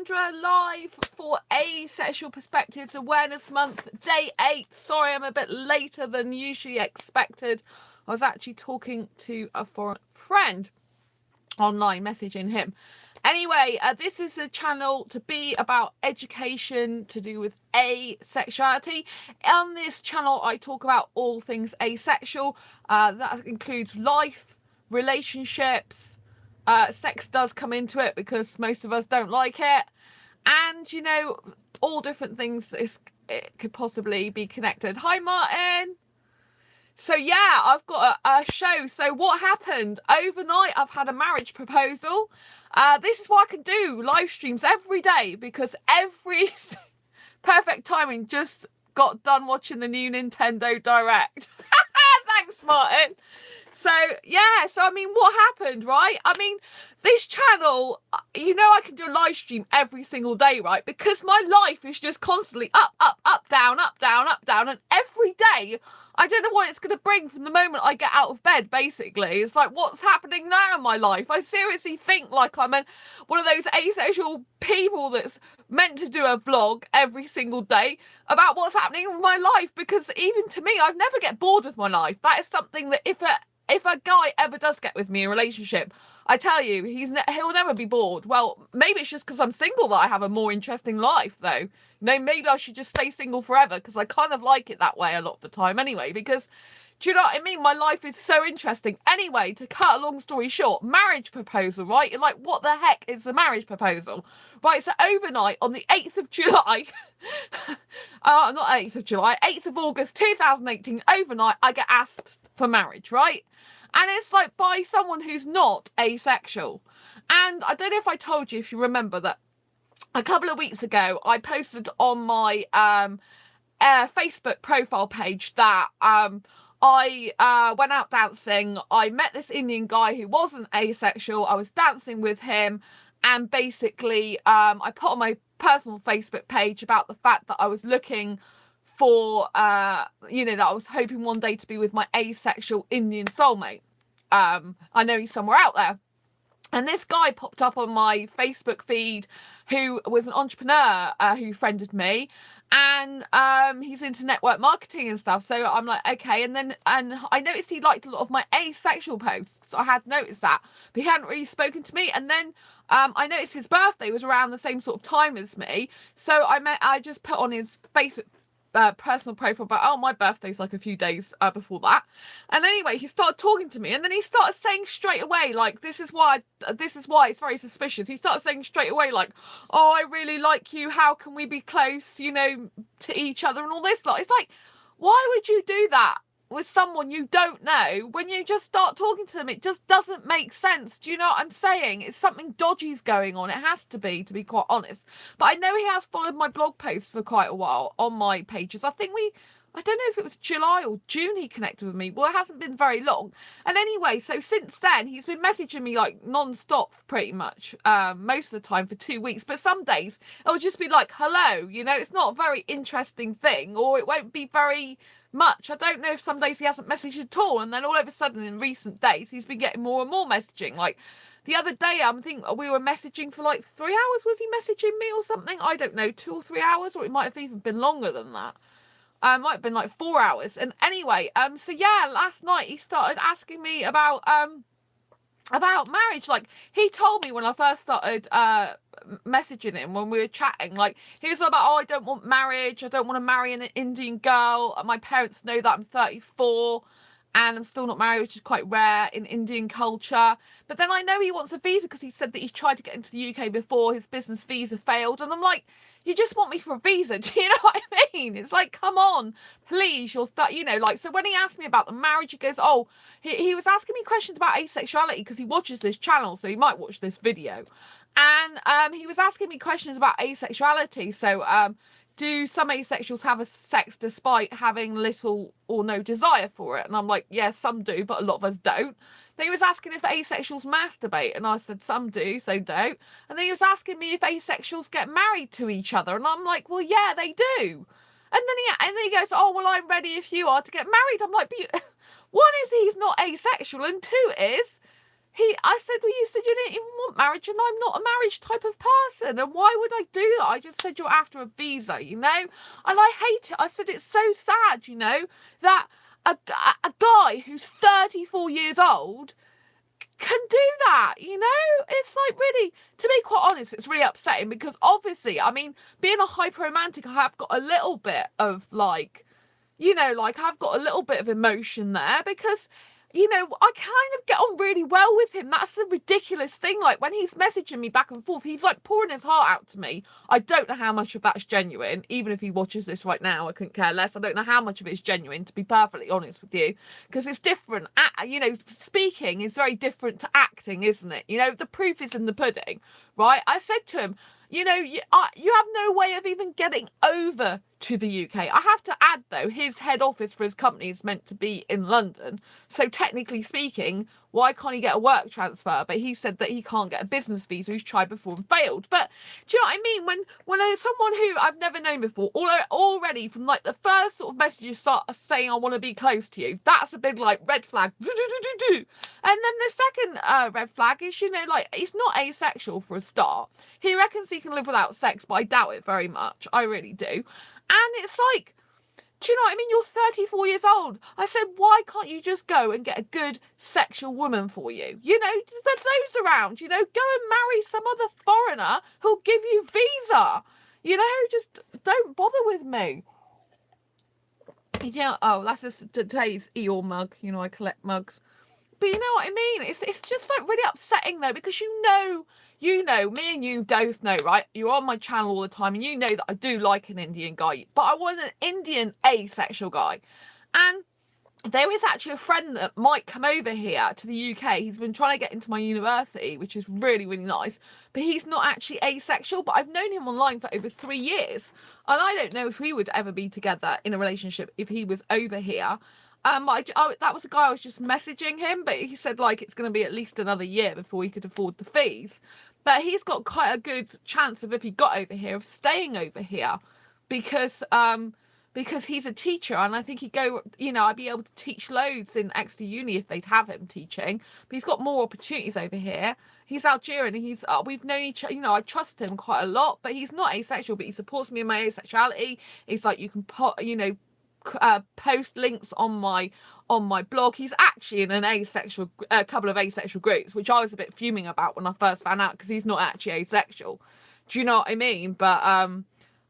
Sandra, live for Asexual Perspectives Awareness Month, day 8. Sorry, I'm a bit later than usually expected. I was actually talking to a foreign friend online, messaging him. Anyway, this is a channel to be about education to do with asexuality. On this channel, I talk about all things asexual. That includes life, relationships. Sex does come into it because most of us don't like it. And, you know, all different things that it could possibly be connected. Hi, Martin. So yeah, I've got a show. So what happened overnight? I've had a marriage proposal. This is what I can do, live streams every day, because every perfect timing. Just got done watching the new Nintendo Direct. Thanks, Martin. So yeah, so I mean, what happened, right? I mean, this channel, you know, I can do a live stream every single day, right? Because my life is just constantly up, up, up, down, up, down, up, down, and every day I don't know what it's going to bring from the moment I get out of bed, basically. It's like, what's happening now in my life? I seriously think like I'm one of those asexual people that's meant to do a vlog every single day about what's happening in my life, because even to me, I've never get bored of my life. That is something that if a guy ever does get with me in a relationship, I tell you, he'll never be bored. Well, maybe it's just because I'm single that I have a more interesting life, though. You know, maybe I should just stay single forever, because I kind of like it that way a lot of the time anyway, because, do you know what I mean? My life is so interesting. Anyway, to cut a long story short, marriage proposal, right? You're like, what the heck is a marriage proposal? Right, so overnight on the 8th of July, not 8th of July, 8th of August 2018, overnight, I get asked for marriage, right? And it's like by someone who's not asexual. And I don't know if I told you, if you remember, that a couple of weeks ago, I posted on my Facebook profile page that I went out dancing. I met this Indian guy who wasn't asexual. I was dancing with him. And basically, I put on my personal Facebook page about the fact that I was looking for, you know, that I was hoping one day to be with my asexual Indian soulmate. I know he's somewhere out there. And this guy popped up on my Facebook feed who was an entrepreneur who friended me. And he's into network marketing and stuff. So I'm like, okay. And I noticed he liked a lot of my asexual posts. I had noticed that. But he hadn't really spoken to me. And then I noticed his birthday was around the same sort of time as me. So I just put on his Facebook personal profile about, oh, my birthday's like a few days before that. And anyway, he started talking to me, and then he started saying straight away, like, this is why it's very suspicious. He started saying straight away, like, oh, I really like you, how can we be close, you know, to each other, and all this lot. It's like, why would you do that with someone you don't know? When you just start talking to them, it just doesn't make sense. Do you know what I'm saying? It's something dodgy's going on. It has to be quite honest. But I know he has followed my blog posts for quite a while on my pages. I don't know if it was July or June he connected with me. Well, it hasn't been very long. And anyway, so since then, he's been messaging me like non-stop pretty much, most of the time for 2 weeks. But some days it'll just be like, hello, you know, it's not a very interesting thing, or it won't be very much. I don't know if some days he hasn't messaged at all. And then all of a sudden in recent days, he's been getting more and more messaging. Like the other day, I think we were messaging for like 3 hours. Was he messaging me or something? I don't know, 2 or 3 hours, or it might have even been longer than that. Might have been like 4 hours. And anyway, so yeah, last night he started asking me about marriage. Like, he told me when I first started messaging him, when we were chatting, like, he was about, oh, I don't want marriage, I don't want to marry an Indian girl, my parents know that I'm 34 and I'm still not married, which is quite rare in Indian culture. But then I know he wants a visa because he said that he's tried to get into the UK before, his business visa failed. And I'm like, you just want me for a visa? Do you know what I mean? It's like, come on, please, you know, like, so when he asked me about the marriage, he goes, oh, he was asking me questions about asexuality because he watches this channel, so he might watch this video. And he was asking me questions about asexuality. So do some asexuals have a sex despite having little or no desire for it? And I'm like, yeah, some do, but a lot of us don't. Then he was asking if asexuals masturbate, and I said some do, so don't. And then he was asking me if asexuals get married to each other, and I'm like, well, yeah, they do. And then he goes, oh, well, I'm ready if you are to get married. I'm like, but one is he's not asexual, and two is I said, well, you said you didn't even want marriage, and I'm not a marriage type of person, and why would I do that? I just said you're after a visa, you know, and I hate it. I said it's so sad, you know, that a guy who's 34 years old can do that, you know. It's like, really, to be quite honest, it's really upsetting, because obviously, I mean, being a hyper romantic, I have got a little bit of like, you know, like I've got a little bit of emotion there, because, you know, I kind of get on really well with him. That's the ridiculous thing. Like, when he's messaging me back and forth, he's like pouring his heart out to me. I don't know how much of that's genuine. Even if he watches this right now, I couldn't care less. I don't know how much of it is genuine, to be perfectly honest with you, because it's different. You know, speaking is very different to acting, isn't it? You know, the proof is in the pudding, right? I said to him, you know, you have no way of even getting over to the UK. I have to add, though, his head office for his company is meant to be in London. So technically speaking, why can't he get a work transfer? But he said that he can't get a business visa. He's tried before and failed. But do you know what I mean? When someone who I've never known before, already from like the first sort of messages start saying, I want to be close to you, that's a big like red flag. And then the second red flag is, you know, like, he's not asexual for a start. He reckons he can live without sex, but I doubt it very much. I really do. And it's like, do you know what I mean? You're 34 years old. I said, why can't you just go and get a good sexual woman for you? You know, there's those around, you know, go and marry some other foreigner who'll give you visa. You know, just don't bother with me. You know, oh, that's just today's Eeyore mug. You know, I collect mugs. But you know what I mean? It's just like really upsetting though, because you know, me and you both know, right? You're on my channel all the time, and you know that I do like an Indian guy, but I want an Indian asexual guy. And there is actually a friend that might come over here to the UK. He's been trying to get into my university, which is really, really nice. But he's not actually asexual, but I've known him online for over 3 years. And I don't know if we would ever be together in a relationship if he was over here. That was a guy I was just messaging him, but he said like it's going to be at least another year before he could afford the fees. But he's got quite a good chance of, if he got over here, of staying over here, because he's a teacher, and I think he'd go, you know, I'd be able to teach loads in extra uni if they'd have him teaching. But he's got more opportunities over here. He's Algerian, and we've known each other, you know, I trust him quite a lot, but he's not asexual, but he supports me in my asexuality. He's like, you can put, you know, post links on my blog. He's actually in an asexual couple of asexual groups, which I was a bit fuming about when I first found out, because he's not actually asexual. Do you know what I mean? But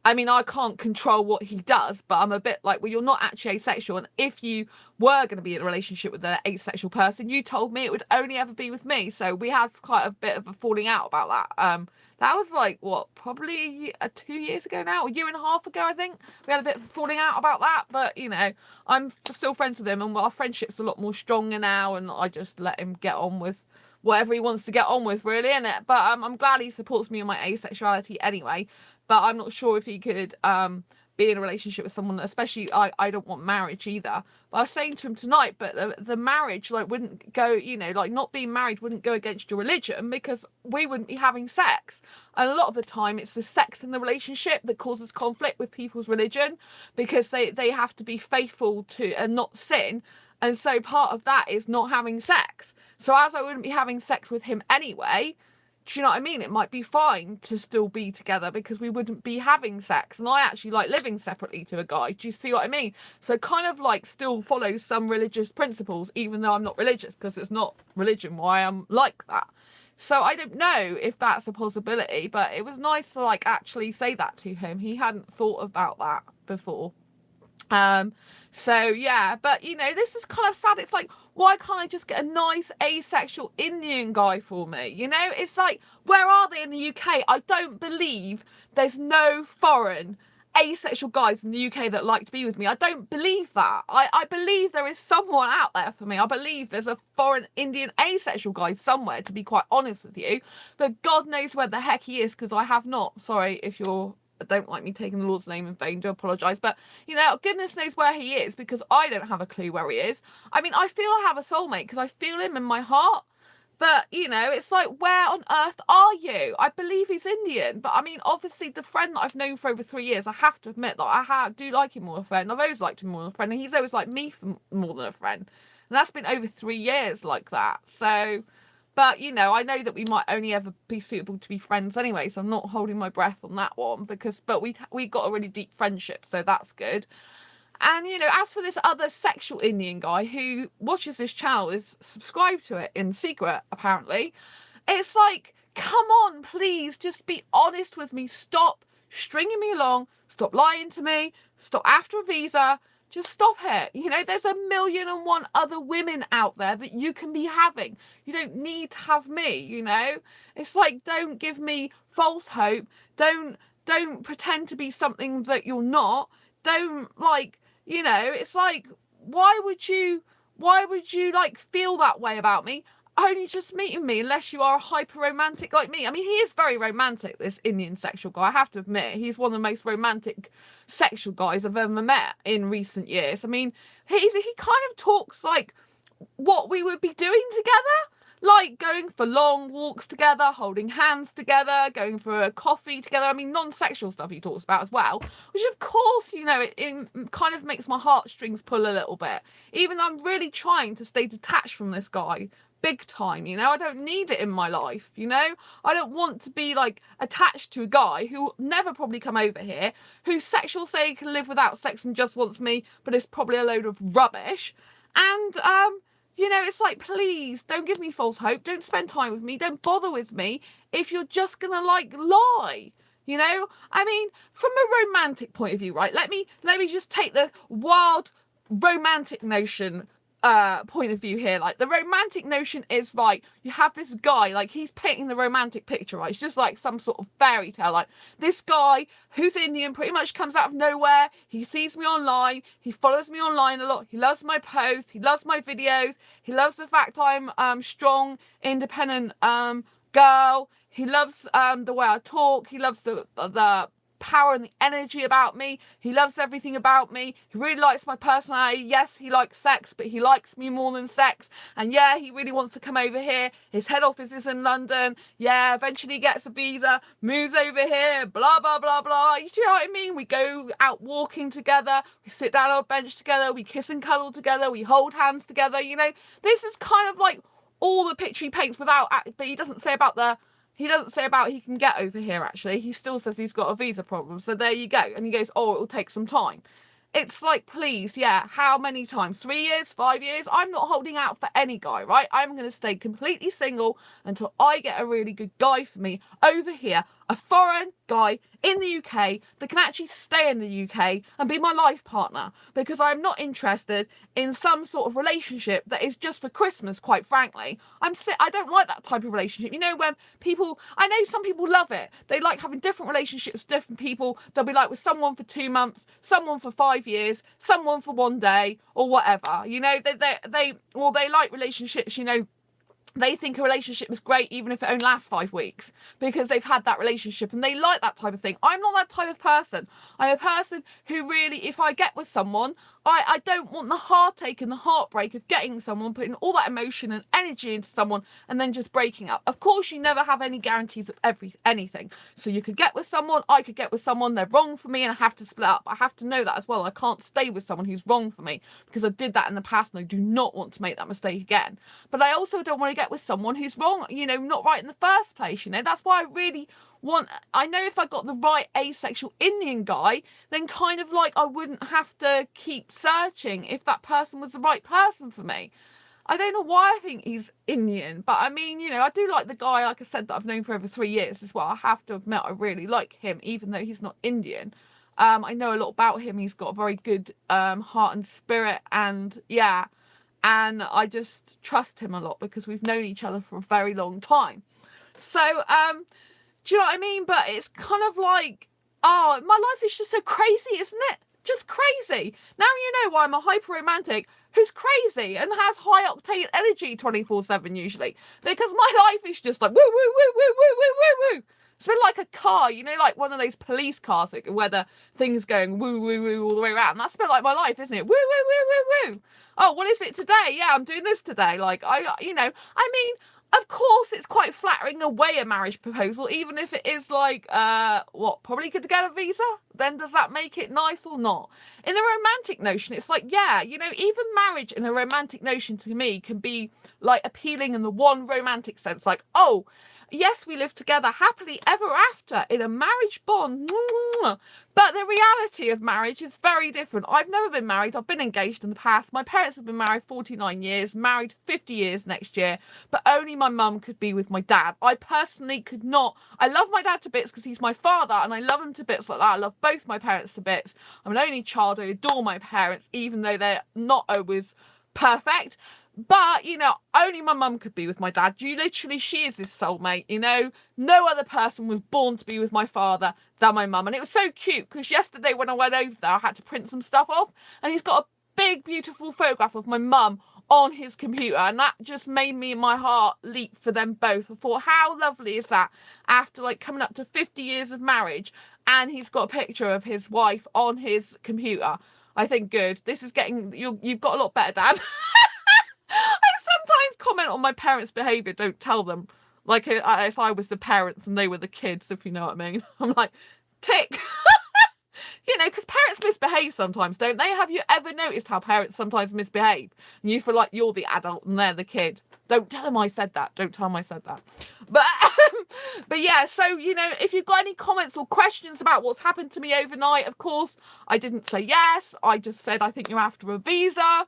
I mean, I can't control what he does, but I'm a bit like, well, you're not actually asexual, and if you were going to be in a relationship with an asexual person, you told me it would only ever be with me. So we had quite a bit of a falling out about that. That was like, what, probably 2 years ago now, a year and a half ago, I think. We had a bit of a falling out about that, but, you know, I'm still friends with him, and our friendship's a lot more stronger now, and I just let him get on with whatever he wants to get on with, really, innit? But I'm glad he supports me in my asexuality anyway. But I'm not sure if he could be in a relationship with someone, especially I don't want marriage either. But I was saying to him tonight, but the marriage like wouldn't go, you know, like not being married wouldn't go against your religion, because we wouldn't be having sex. And a lot of the time it's the sex in the relationship that causes conflict with people's religion, because they have to be faithful to and not sin. And so part of that is not having sex. So as I wouldn't be having sex with him anyway, do you know what I mean? It might be fine to still be together, because we wouldn't be having sex. And I actually like living separately to a guy. Do you see what I mean? So kind of like still follows some religious principles, even though I'm not religious, because it's not religion why I'm like that. So I don't know if that's a possibility, but it was nice to like actually say that to him. He hadn't thought about that before. So yeah, but you know, this is kind of sad. It's like, why can't I just get a nice asexual Indian guy for me? You know, it's like, where are they in the UK? I don't believe there's no foreign asexual guys in the UK that like to be with me. I don't believe that. I believe there is someone out there for me. I believe there's a foreign Indian asexual guy somewhere, to be quite honest with you. But God knows where the heck he is, because I have not. Sorry if you're don't like me taking the Lord's name in vain, do apologise, but you know, goodness knows where he is, because I don't have a clue where he is. I mean, I feel I have a soulmate because I feel him in my heart, but you know, it's like, where on earth are you? I believe he's Indian, but I mean, obviously the friend that I've known for over 3 years, I have to admit that I do like him more than a friend. I've always liked him more than a friend, and he's always liked me for more than a friend, and that's been over 3 years like that. So But, you know, I know that we might only ever be suitable to be friends anyway, so I'm not holding my breath on that one, but we got a really deep friendship, so that's good. And, you know, as for this other sexual Indian guy who watches this channel, is subscribed to it in secret, apparently, it's like, come on, please, just be honest with me. Stop stringing me along. Stop lying to me. Stop after a visa. Just stop it. You know, there's 1,000,001 other women out there that you can be having. You don't need to have me, you know? It's like, don't give me false hope. Don't pretend to be something that you're not. Don't, like, you know, it's like, why would you like feel that way about me? Only just meeting me, unless you are a hyper romantic like me. I mean, he is very romantic, this Indian sexual guy, I have to admit. He's one of the most romantic sexual guys I've ever met in recent years. I mean, he kind of talks like what we would be doing together. Like going for long walks together, holding hands together, going for a coffee together. I mean, non-sexual stuff he talks about as well, which of course, you know, it kind of makes my heartstrings pull a little bit. Even though I'm really trying to stay detached from this guy, big time, you know. I don't need it in my life, you know. I don't want to be like attached to a guy who will never probably come over here, who's sexual, say he can live without sex and just wants me, but it's probably a load of rubbish. And you know, it's like, please don't give me false hope. Don't spend time with me. Don't bother with me if you're just gonna like lie. You know, I mean, from a romantic point of view, right? Let me just take the wild romantic notion point of view here. Like, the romantic notion is, right, you have this guy, like, he's painting the romantic picture, right? It's just like some sort of fairy tale. Like, this guy who's Indian pretty much comes out of nowhere. He sees me online. He follows me online a lot. He loves my posts. He loves my videos. He loves the fact I'm strong, independent girl. He loves the way I talk. He loves the power and the energy about me. He loves everything about me. He really likes my personality. Yes, he likes sex, but he likes me more than sex. And yeah, he really wants to come over here. His head office is in London. Yeah, eventually gets a visa, moves over here, blah, blah, blah, blah. You know what I mean? We go out walking together. We sit down on a bench together. We kiss and cuddle together. We hold hands together. You know, this is kind of like all the picture he paints without, but he doesn't say about he can get over here, actually. He still says he's got a visa problem. So there you go. And he goes, oh, it will take some time. It's like, please, yeah, how many times? 3 years, 5 years? I'm not holding out for any guy, right? I'm going to stay completely single until I get a really good guy for me over here. A foreign guy in the UK that can actually stay in the UK and be my life partner, because I'm not interested in some sort of relationship that is just for Christmas, quite frankly. I don't like that type of relationship. You know, when people, I know some people love it. They like having different relationships with different people. They'll be like with someone for 2 months, someone for 5 years, someone for 1 day, or whatever. You know, they like relationships, you know, they think a relationship is great even if it only lasts 5 weeks, because they've had that relationship and they like that type of thing. I'm not that type of person. I'm a person who really, if I get with someone, I don't want the heartache and the heartbreak of getting someone, putting all that emotion and energy into someone and then just breaking up. Of course, you never have any guarantees of anything. So you could get with someone, I could get with someone, they're wrong for me and I have to split up. I have to know that as well. I can't stay with someone who's wrong for me, because I did that in the past and I do not want to make that mistake again. But I also don't want to get with someone who's wrong, you know, not right in the first place. You know, that's why I really I know if I got the right asexual Indian guy, then kind of like I wouldn't have to keep searching if that person was the right person for me. I don't know why I think he's Indian, but I mean, you know, I do like the guy, like I said, that I've known for over 3 years as well. I have to admit, I really like him, even though he's not Indian. I know a lot about him. He's got a very good heart and spirit, and yeah, and I just trust him a lot because we've known each other for a very long time. So, do you know what I mean? But it's kind of like, oh, my life is just so crazy, isn't it? Just crazy. Now you know why I'm a hyper romantic who's crazy and has high octane energy 24/7 usually. Because my life is just like woo, woo, woo, woo, woo, woo, woo, woo. It's been like a car, you know, like one of those police cars where the thing's going woo, woo, woo all the way around. That's a bit like my life, isn't it? Woo, woo, woo, woo, woo. Oh, what is it today? Yeah, I'm doing this today. Like, you know, I mean, of course, it's quite flattering away a marriage proposal, even if it is like, probably good to get a visa? Then does that make it nice or not? In the romantic notion, it's like, yeah, even marriage in a romantic notion to me can be like appealing in the one romantic sense. Like, oh, yes, we live together happily ever after in a marriage bond. But the reality of marriage is very different. I've never been married. I've been engaged in the past. My parents have been married 49 years, married 50 years next year, but only my mum could be with my dad. I personally could not. I love my dad to bits because he's my father and I love him to bits like that. I love both my parents to bits. I'm an only child. I adore my parents, even though they're not always perfect. But, only my mum could be with my dad. She is his soulmate, No other person was born to be with my father than my mum. And it was so cute because yesterday when I went over there, I had to print some stuff off. And he's got a big, beautiful photograph of my mum on his computer. And that just made my heart leap for them both. I thought, how lovely is that? After like coming up to 50 years of marriage. And he's got a picture of his wife on his computer. I think good. This is you've got a lot better, Dad. I sometimes comment on my parents' behaviour, don't tell them. Like if I was the parents and they were the kids, if you know what I mean. I'm like, tick. Because parents misbehave sometimes, don't they? Have you ever noticed how parents sometimes misbehave? And you feel like you're the adult and they're the kid. Don't tell them I said that. Don't tell them I said that. But yeah, so, if you've got any comments or questions about what's happened to me overnight, of course, I didn't say yes. I just said, I think you're after a visa.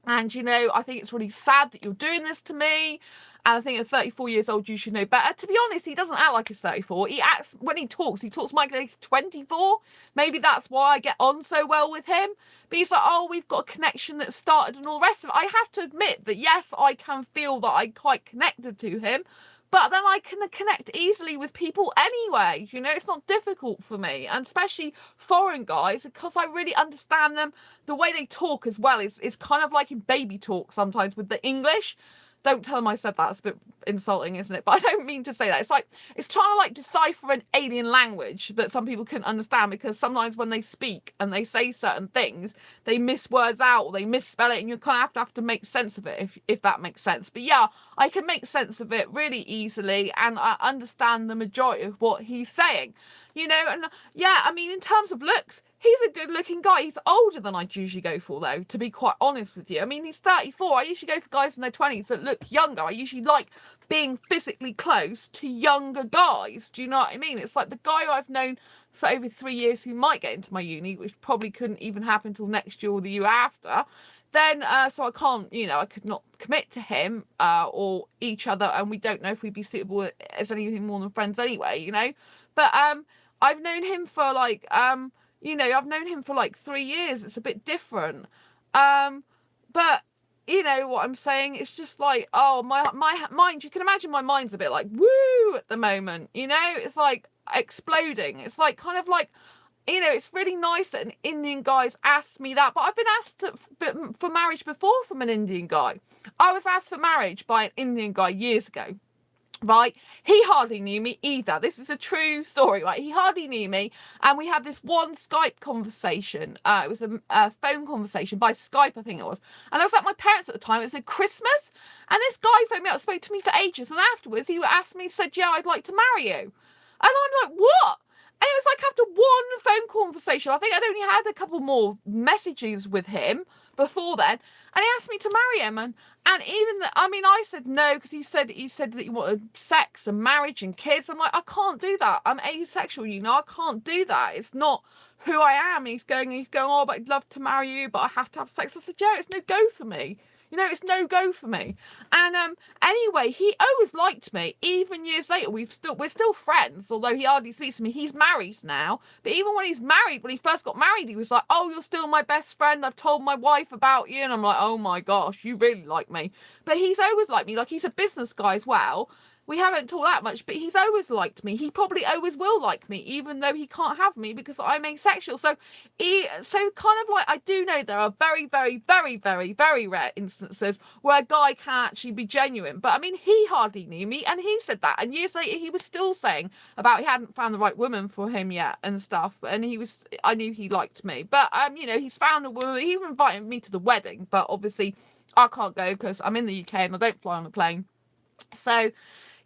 And, I think it's really sad that you're doing this to me. And I think at 34 years old, you should know better. To be honest, he doesn't act like he's 34. He acts, when he talks like he's 24. Maybe that's why I get on so well with him. But he's like, oh, we've got a connection that started and all the rest of it. I have to admit that, yes, I can feel that I'm quite connected to him. But then I can connect easily with people anyway. It's not difficult for me. And especially foreign guys, because I really understand them. The way they talk as well is kind of like in baby talk sometimes with the English. Don't tell them I said that. It's a bit insulting, isn't it? But I don't mean to say that. It's trying to decipher an alien language that some people couldn't understand, because sometimes when they speak and they say certain things, they miss words out or they misspell it, and you kind of have to make sense of it, if that makes sense. But yeah, I can make sense of it really easily, and I understand the majority of what he's saying. And yeah, I mean, in terms of looks, he's a good looking guy. He's older than I'd usually go for, though, to be quite honest with you. I mean, he's 34. I usually go for guys in their 20s that look younger. I usually like being physically close to younger guys. Do you know what I mean? It's like the guy I've known for over 3 years who might get into my uni, which probably couldn't even happen until next year or the year after. Then, so I can't, I could not commit to him or each other, and we don't know if we'd be suitable as anything more than friends anyway, But I've known him for I've known him for 3 years. It's a bit different. But what I'm saying? It's just like, oh, my mind, you can imagine my mind's a bit like, woo, at the moment, It's like exploding. It's like kind of like, it's really nice that an Indian guy's asked me that, but I've been asked for marriage before from an Indian guy. I was asked for marriage by an Indian guy years ago. Right, he hardly knew me either. This is a true story, right? He hardly knew me, and we had this one Skype conversation. It was a phone conversation by Skype, I think it was. And I was at my parents at the time. It was at Christmas, and this guy phoned me up, spoke to me for ages, and afterwards he asked me, said, "Yeah, I'd like to marry you." And I'm like, "What?" And it was like after one phone conversation, I think I'd only had a couple more messages with him before then, and he asked me to marry him, and even I said no, because he said that he wanted sex and marriage and kids. I'm like, I can't do that. I'm asexual, I can't do that. It's not who I am. He's going, oh, but I'd love to marry you, but I have to have sex. I said, yeah, it's no go for me. It's no go for me. And anyway, he always liked me. Even years later, we're still friends, although he hardly speaks to me. He's married now. But even when he's married, when he first got married, he was like, oh, you're still my best friend. I've told my wife about you. And I'm like, oh my gosh, you really like me. But he's always liked me. Like, he's a business guy as well. We haven't talked that much, but he's always liked me. He probably always will like me, even though he can't have me because I'm asexual. So kind of like, I do know there are very, very, very, very, very rare instances where a guy can actually be genuine. But I mean, he hardly knew me, and he said that. And years later, he was still saying about he hadn't found the right woman for him yet and stuff. And I knew he liked me. But he's found a woman. He invited me to the wedding, but obviously I can't go because I'm in the UK and I don't fly on a plane. So,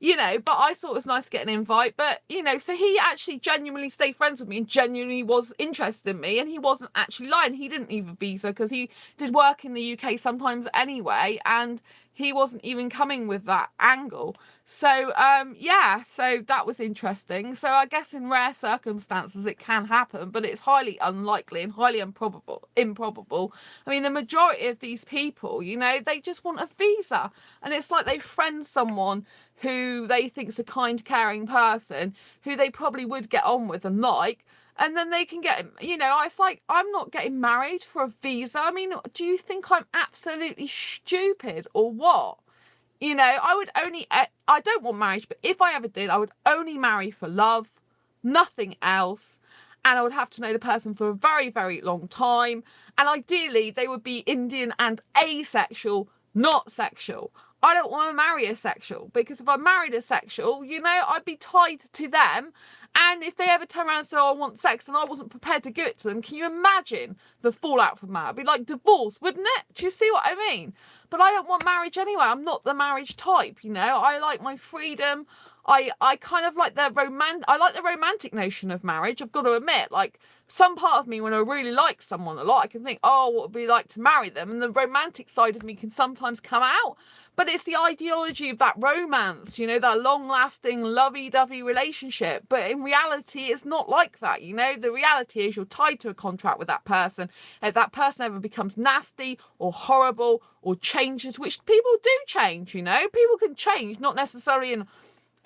you know, but I thought it was nice to get an invite. But, you know, so he actually genuinely stayed friends with me and genuinely was interested in me, and he wasn't actually lying. He didn't need a visa because he did work in the UK sometimes anyway, and he wasn't even coming with that angle. So yeah, so that was interesting. So I guess in rare circumstances it can happen, but it's highly unlikely and highly improbable. I mean, the majority of these people, you know, they just want a visa, and it's like they friend someone who they think's a kind, caring person, who they probably would get on with and like, and then they can get, you know, it's like, I'm not getting married for a visa. I mean, do you think I'm absolutely stupid or what? You know, I don't want marriage, but if I ever did, I would only marry for love, nothing else. And I would have to know the person for a very, very long time. And ideally, they would be Indian and asexual, not sexual. I don't want to marry a sexual, because if I married a sexual, you know, I'd be tied to them. And if they ever turn around and say, oh, I want sex, and I wasn't prepared to give it to them, can you imagine the fallout from that? It'd be like divorce, wouldn't it? Do you see what I mean? But I don't want marriage anyway. I'm not the marriage type, you know. I like my freedom. I kind of like the romantic notion of marriage. I've got to admit, like, some part of me, when I really like someone a lot, I can think, oh, what would it be like to marry them? And the romantic side of me can sometimes come out. But it's the ideology of that romance, you know, that long-lasting, lovey-dovey relationship. But in reality, it's not like that, you know. The reality is you're tied to a contract with that person. If that person ever becomes nasty or horrible or changes, which people do change, you know. People can change, not necessarily in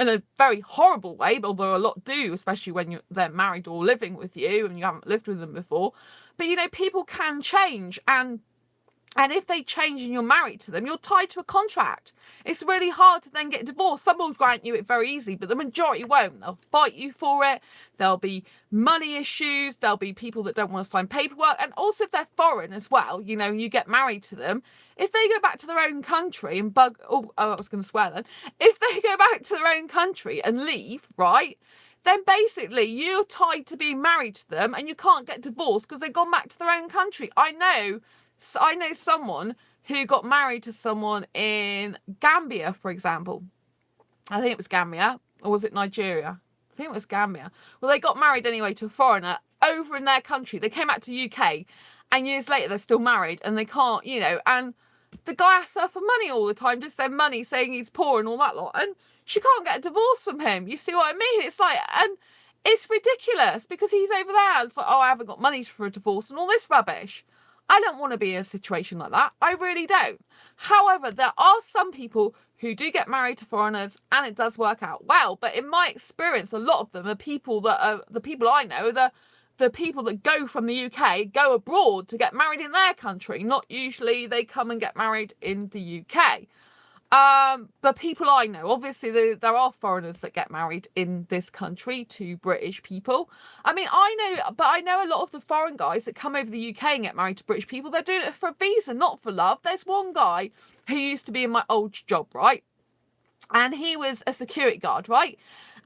a very horrible way, although a lot do, especially when they're married or living with you and you haven't lived with them before. But, you know, people can change, and if they change and you're married to them, you're tied to a contract. It's really hard to then get divorced. Some will grant you it very easily, but the majority won't. They'll fight you for it. There'll be money issues. There'll be people that don't want to sign paperwork. And also if they're foreign as well, you know, you get married to them. If they go back to their own country and I was going to swear then. If they go back to their own country and leave, right, then basically you're tied to being married to them and you can't get divorced because they've gone back to their own country. I know someone who got married to someone in Gambia, for example. I think it was Gambia, or was it Nigeria? I think it was Gambia. Well, they got married anyway to a foreigner over in their country. They came back to the UK, and years later they're still married, and they can't, you know, and the guy asks her for money all the time, just send money, saying he's poor and all that lot, and she can't get a divorce from him. You see what I mean? It's like, and it's ridiculous because he's over there. It's like, oh, I haven't got money for a divorce and all this rubbish. I don't want to be in a situation like that. I really don't. However, there are some people who do get married to foreigners and it does work out well. But in my experience, a lot of them are people that are the people I know, the people that go from the UK, go abroad to get married in their country. Not usually they come and get married in the UK. The people I know, obviously there are foreigners that get married in this country to British people. I mean, I know a lot of the foreign guys that come over the UK and get married to British people, they're doing it for a visa, not for love. There's one guy who used to be in my old job, right? And he was a security guard, right?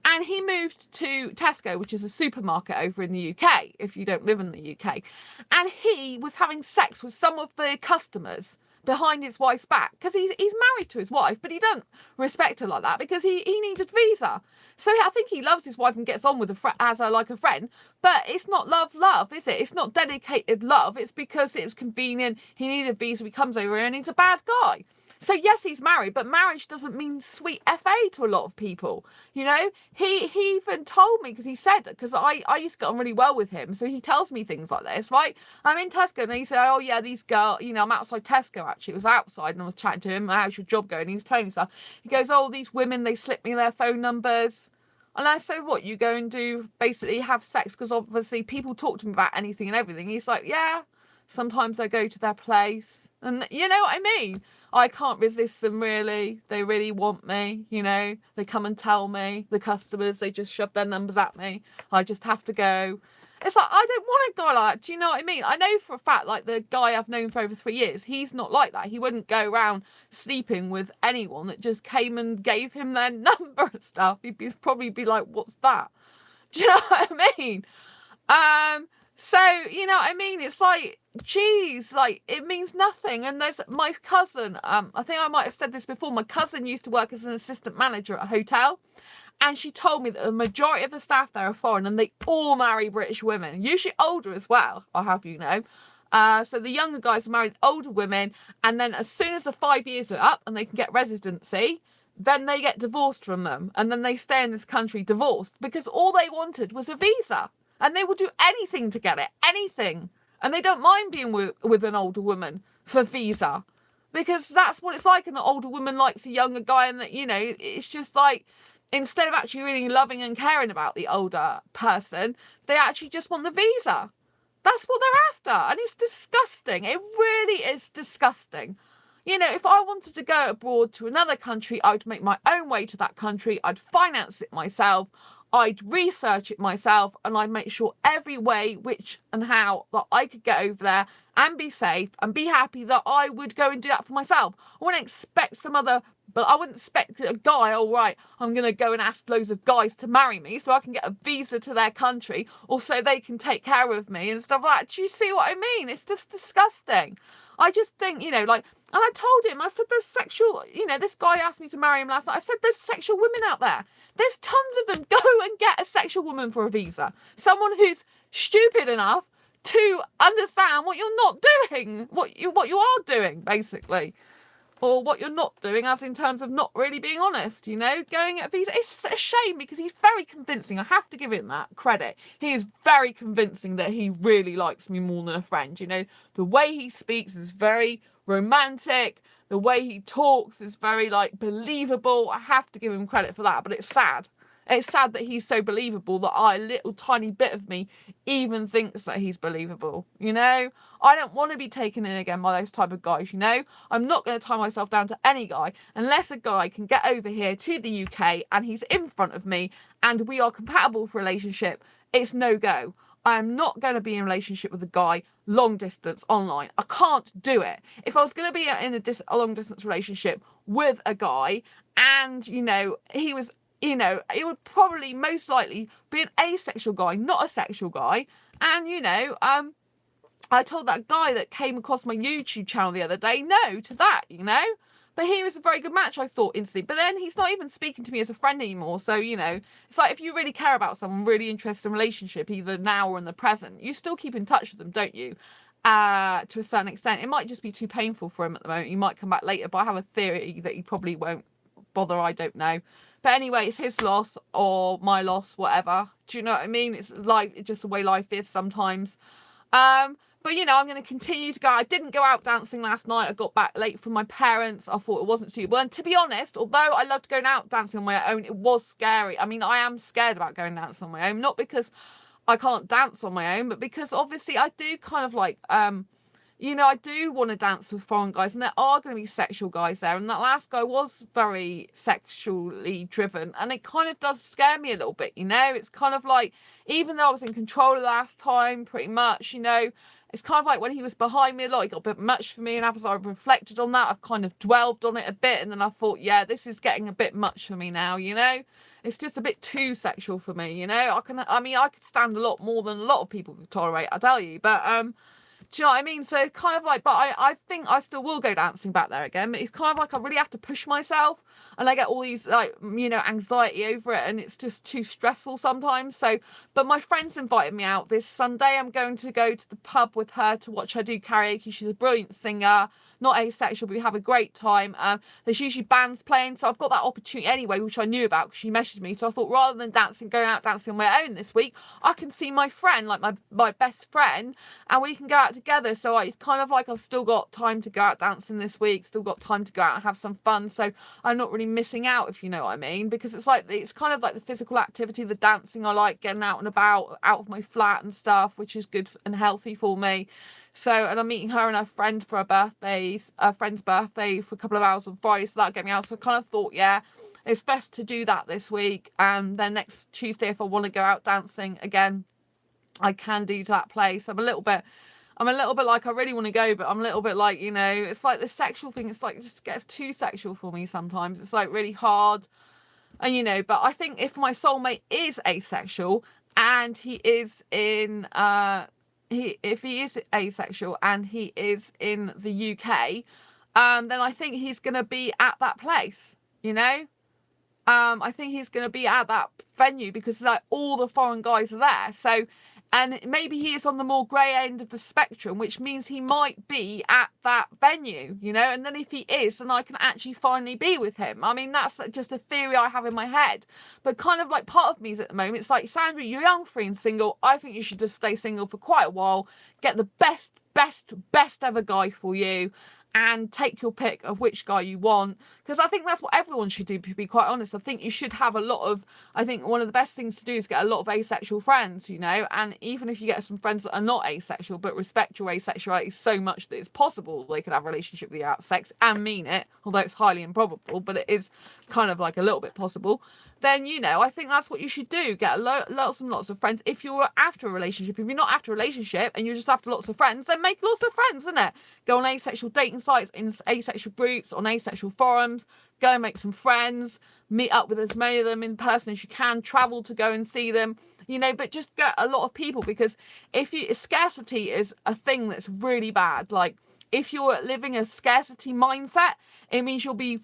And he moved to Tesco, which is a supermarket over in the UK, if you don't live in the UK. And he was having sex with some of the customers behind his wife's back, because he's married to his wife, but he doesn't respect her like that because he needed visa. So I think he loves his wife and gets on with her as like a friend, but it's not love, is it? It's not dedicated love. It's because it was convenient. He needed a visa. He comes over and he's a bad guy. So yes, he's married, but marriage doesn't mean sweet FA to a lot of people. You know, he even told me, because he said, because I used to get on really well with him. So he tells me things like this, right? I'm in Tesco and he said, oh yeah, these girls, you know, I'm outside Tesco actually. It was outside and I was chatting to him, how's your job going? And he was telling me stuff. He goes, oh, these women, they slip me their phone numbers. And I said, what, you go and do, basically have sex? Because obviously people talk to me about anything and everything. He's like, yeah, sometimes I go to their place. And you know what I mean? I can't resist them, really. They really want me, you know. They come and tell me. The customers, they just shove their numbers at me. I just have to go. It's like, I don't want a guy like that. Do you know what I mean? I know for a fact, like, the guy I've known for over 3 years, he's not like that. He wouldn't go around sleeping with anyone that just came and gave him their number and stuff. He'd probably be like, what's that? Do you know what I mean? So, you know what I mean? It's like, geez, like, it means nothing. And there's my cousin, I think I might have said this before, my cousin used to work as an assistant manager at a hotel. And she told me that the majority of the staff there are foreign and they all marry British women, usually older as well, I'll have you know. So the younger guys marry older women, and then as soon as the 5 years are up and they can get residency, then they get divorced from them. And then they stay in this country divorced because all they wanted was a visa. And they will do anything to get it, anything. And they don't mind being with an older woman for visa, because that's what it's like. And the older woman likes a younger guy, and that, you know, it's just like, instead of actually really loving and caring about the older person, they actually just want the visa. That's what they're after. And it's disgusting. It really is disgusting. You know, if I wanted to go abroad to another country, I'd make my own way to that country. I'd finance it myself. I'd research it myself, and I'd make sure every way, which and how, that I could get over there and be safe and be happy, that I would go and do that for myself. I wouldn't expect I wouldn't expect a guy, all right, I'm going to go and ask loads of guys to marry me so I can get a visa to their country, or so they can take care of me and stuff like that. Do you see what I mean? It's just disgusting. I just think, you know, like, and I told him, I said, there's sexual, you know, this guy asked me to marry him last night. I said, there's sexual women out there. There's tons of them. Go and get a sexual woman for a visa. Someone who's stupid enough to understand what you're not doing, what you are doing, basically. Or what you're not doing, as in terms of not really being honest, you know, going at visa. It's a shame because he's very convincing. I have to give him that credit. He is very convincing that he really likes me more than a friend. You know, the way he speaks is very romantic. The way he talks is very, like, believable. I have to give him credit for that, but it's sad. It's sad that he's so believable that a little tiny bit of me even thinks that he's believable, you know? I don't want to be taken in again by those type of guys, you know? I'm not going to tie myself down to any guy unless a guy can get over here to the UK and he's in front of me and we are compatible for a relationship. It's no go. I am not going to be in a relationship with a guy long distance online. I can't do it. If I was going to be in a long distance relationship with a guy and, you know, he was, you know, it would probably most likely be an asexual guy, not a sexual guy. And, you know, I told that guy that came across my YouTube channel the other day, no to that, you know. But he was a very good match, I thought, instantly. But then he's not even speaking to me as a friend anymore. So, you know, it's like if you really care about someone, really interested in a relationship, either now or in the present, you still keep in touch with them, don't you? To a certain extent. It might just be too painful for him at the moment. He might come back later, but I have a theory that he probably won't bother. I don't know. But anyway, it's his loss or my loss, whatever. Do you know what I mean? It's like, it's just the way life is sometimes. But, you know, I'm going to continue to go. I didn't go out dancing last night. I got back late from my parents. I thought it wasn't suitable. And to be honest, although I loved going out dancing on my own, it was scary. I mean, I am scared about going dancing on my own. Not because I can't dance on my own, but because obviously I do kind of like, you know, I do want to dance with foreign guys, and there are going to be sexual guys there. And that last guy was very sexually driven, and it kind of does scare me a little bit, you know. It's kind of like, even though I was in control last time, pretty much, you know, it's kind of like when he was behind me a lot, it got a bit much for me. And as I've reflected on that, I've kind of dwelled on it a bit. And then I thought, yeah, this is getting a bit much for me now, you know. It's just a bit too sexual for me, you know. I mean, I could stand a lot more than a lot of people could tolerate, I tell you. But, do you know what I mean? So it's kind of like, but I think I still will go dancing back there again. But it's kind of like I really have to push myself, and I get all these, like, you know, anxiety over it, and it's just too stressful sometimes. So, but my friend's invited me out this Sunday. I'm going to go to the pub with her to watch her do karaoke. She's a brilliant singer, not asexual, but we have a great time. There's usually bands playing, so I've got that opportunity anyway, which I knew about because she messaged me. So I thought, rather than going out dancing on my own this week, I can see my friend, like my best friend, and we can go out together. So it's kind of like I've still got time to go out dancing this week, still got time to go out and have some fun. So I'm not really missing out, if you know what I mean, because it's like, it's kind of like the physical activity, the dancing. I like getting out and about, out of my flat and stuff, which is good and healthy for me. So, and I'm meeting her and her friend for her friend's birthday for a couple of hours on Friday, so that'll get me out. So I kind of thought, yeah, it's best to do that this week. And then next Tuesday, if I want to go out dancing again, I can do to that place. I'm a little bit like, I really want to go, but I'm a little bit like, you know, it's like the sexual thing. It's like, it just gets too sexual for me sometimes. It's like really hard. And, you know, but I think if my soulmate is asexual and he is in, if he is asexual and he is in the UK, then I think he's going to be at that place, you know. I think he's going to be at that venue because like all the foreign guys are there. So, and maybe he is on the more grey end of the spectrum, which means he might be at that venue, you know. And then if he is, then I can actually finally be with him. I mean, that's just a theory I have in my head. But kind of like part of me is at the moment, it's like, Sandra, you're young, free and single. I think you should just stay single for quite a while, get the best ever guy for you, and take your pick of which guy you want, because I think that's what everyone should do, to be quite honest. I think you should have a lot of, I think one of the best things to do is get a lot of asexual friends, you know, and even if you get some friends that are not asexual but respect your asexuality so much that it's possible they could have a relationship with you out of sex and mean it, although it's highly improbable, but it is kind of like a little bit possible, then, you know, I think that's what you should do. Get lots and lots of friends. If you're after a relationship, if you're not after a relationship and you're just after lots of friends, then make lots of friends, isn't it? Go on asexual dating sites, in asexual groups, on asexual forums, go and make some friends, meet up with as many of them in person as you can, travel to go and see them, you know, but just get a lot of people, because scarcity is a thing that's really bad. Like, if you're living a scarcity mindset, it means you'll be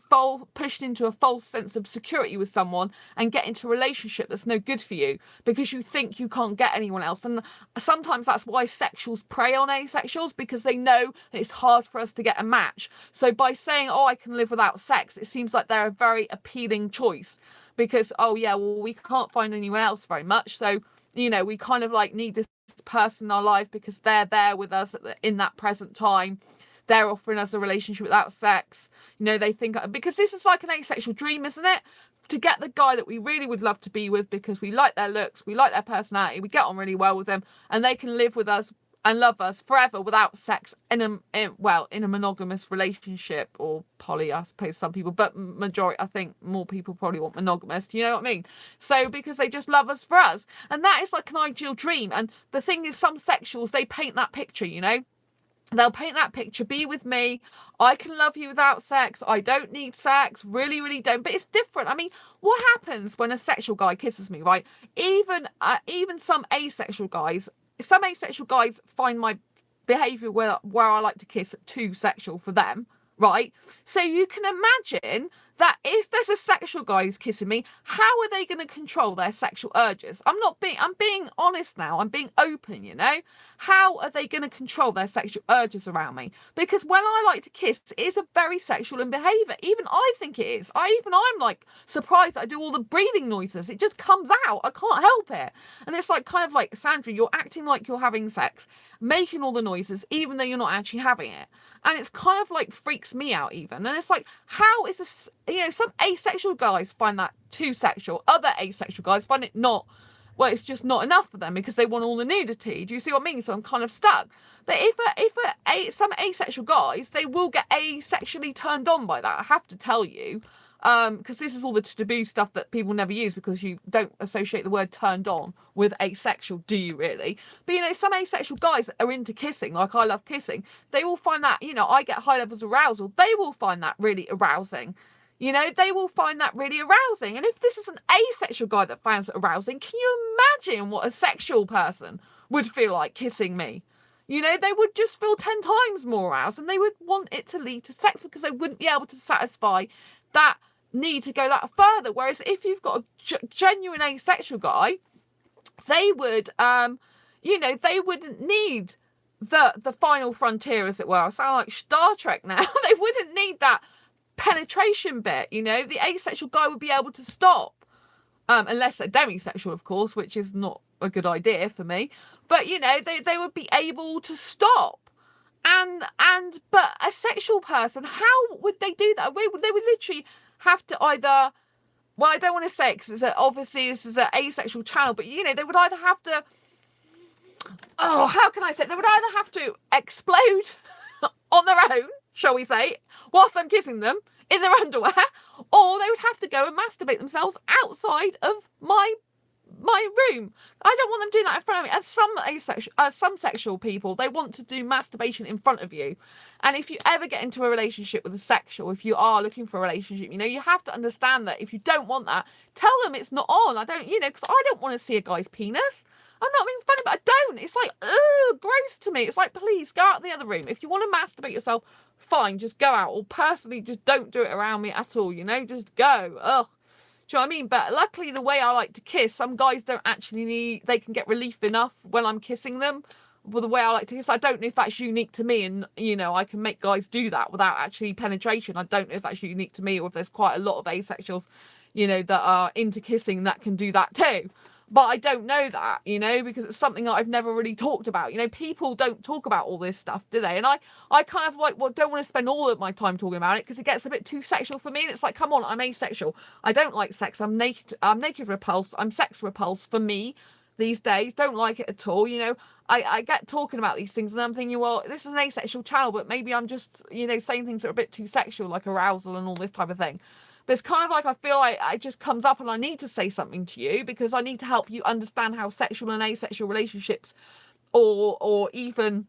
pushed into a false sense of security with someone and get into a relationship that's no good for you because you think you can't get anyone else. And sometimes that's why sexuals prey on asexuals, because they know that it's hard for us to get a match. So by saying, oh, I can live without sex, it seems like they're a very appealing choice because, oh yeah, well, we can't find anyone else very much. So, you know, we kind of like need this person in our life because they're there with us in that present time. They're offering us a relationship without sex. You know, they think, because this is like an asexual dream, isn't it? To get the guy that we really would love to be with because we like their looks, we like their personality, we get on really well with them, and they can live with us and love us forever without sex in a monogamous relationship, or poly, I suppose some people, but majority, I think more people probably want monogamous. Do you know what I mean? So because they just love us for us, and that is like an ideal dream. And the thing is, some sexuals, they paint that picture, you know. They'll paint that picture, be with me, I can love you without sex, I don't need sex, really don't. But it's different. I mean, what happens when a sexual guy kisses me, right? Even some asexual guys find my behaviour where I like to kiss too sexual for them, right? So you can imagine that if there's a sexual guy who's kissing me, how are they going to control their sexual urges? I'm being honest now. I'm being open, you know? How are they going to control their sexual urges around me? Because when I like to kiss, it is a very sexual in behaviour. Even I think it is. I'm like surprised that I do all the breathing noises. It just comes out. I can't help it. And it's like, kind of like, Sandra, you're acting like you're having sex, making all the noises, even though you're not actually having it. And it's kind of like freaks me out even. And it's like, how is this, you know, some asexual guys find that too sexual. Other asexual guys find it not, well, it's just not enough for them because they want all the nudity. Do you see what I mean? So I'm kind of stuck. But some asexual guys, they will get asexually turned on by that. I have to tell you. Because this is all the taboo stuff that people never use because you don't associate the word turned on with asexual, do you really? But, you know, some asexual guys that are into kissing, like I love kissing, they will find that, you know, I get high levels of arousal. They will find that really arousing. You know, they will find that really arousing. And if this is an asexual guy that finds it arousing, can you imagine what a sexual person would feel like kissing me? You know, they would just feel 10 times more aroused, and they would want it to lead to sex because they wouldn't be able to satisfy that need to go that further. Whereas if you've got a genuine asexual guy, they would you know, they wouldn't need the final frontier, as it were. I sound like Star Trek now. They wouldn't need that penetration bit, you know. The asexual guy would be able to stop, unless they're demisexual, of course, which is not a good idea for me. But, you know, they would be able to stop. But a sexual person, how would they do that? They would literally have to either, well, I don't want to say it because obviously this is an asexual channel, but, you know, they would either have to, oh, how can I say it? They would either have to explode on their own, shall we say, whilst I'm kissing them in their underwear, or they would have to go and masturbate themselves outside of my room. I don't want them doing that in front of me. And some sexual people, they want to do masturbation in front of you. And if you ever get into a relationship with a sexual, if you are looking for a relationship, you know, you have to understand that if you don't want that, tell them it's not on. I don't, you know, because I don't want to see a guy's penis. I'm not being funny, but I don't. It's like, ugh, gross to me. It's like, please go out the other room. If you want to masturbate yourself, fine, just go out. Or personally, just don't do it around me at all, you know, just go. Ugh. Do you know what I mean? But luckily, the way I like to kiss, some guys don't actually need, they can get relief enough when I'm kissing them. Well, the way I like to kiss, I don't know if that's unique to me, and you know, I can make guys do that without actually penetration. I don't know if that's unique to me, or if there's quite a lot of asexuals, you know, that are into kissing that can do that too. But I don't know that, you know, because it's something that I've never really talked about. You know, people don't talk about all this stuff, do they? And I kind of like, well, don't want to spend all of my time talking about it because it gets a bit too sexual for me. And it's like, come on, I'm asexual. I don't like sex. I'm naked repulsed. I'm sex repulsed for me these days. Don't like it at all. You know, I get talking about these things and I'm thinking, well, this is an asexual channel, but maybe I'm just, you know, saying things that are a bit too sexual, like arousal and all this type of thing. But it's kind of like I feel like it just comes up and I need to say something to you because I need to help you understand how sexual and asexual relationships or even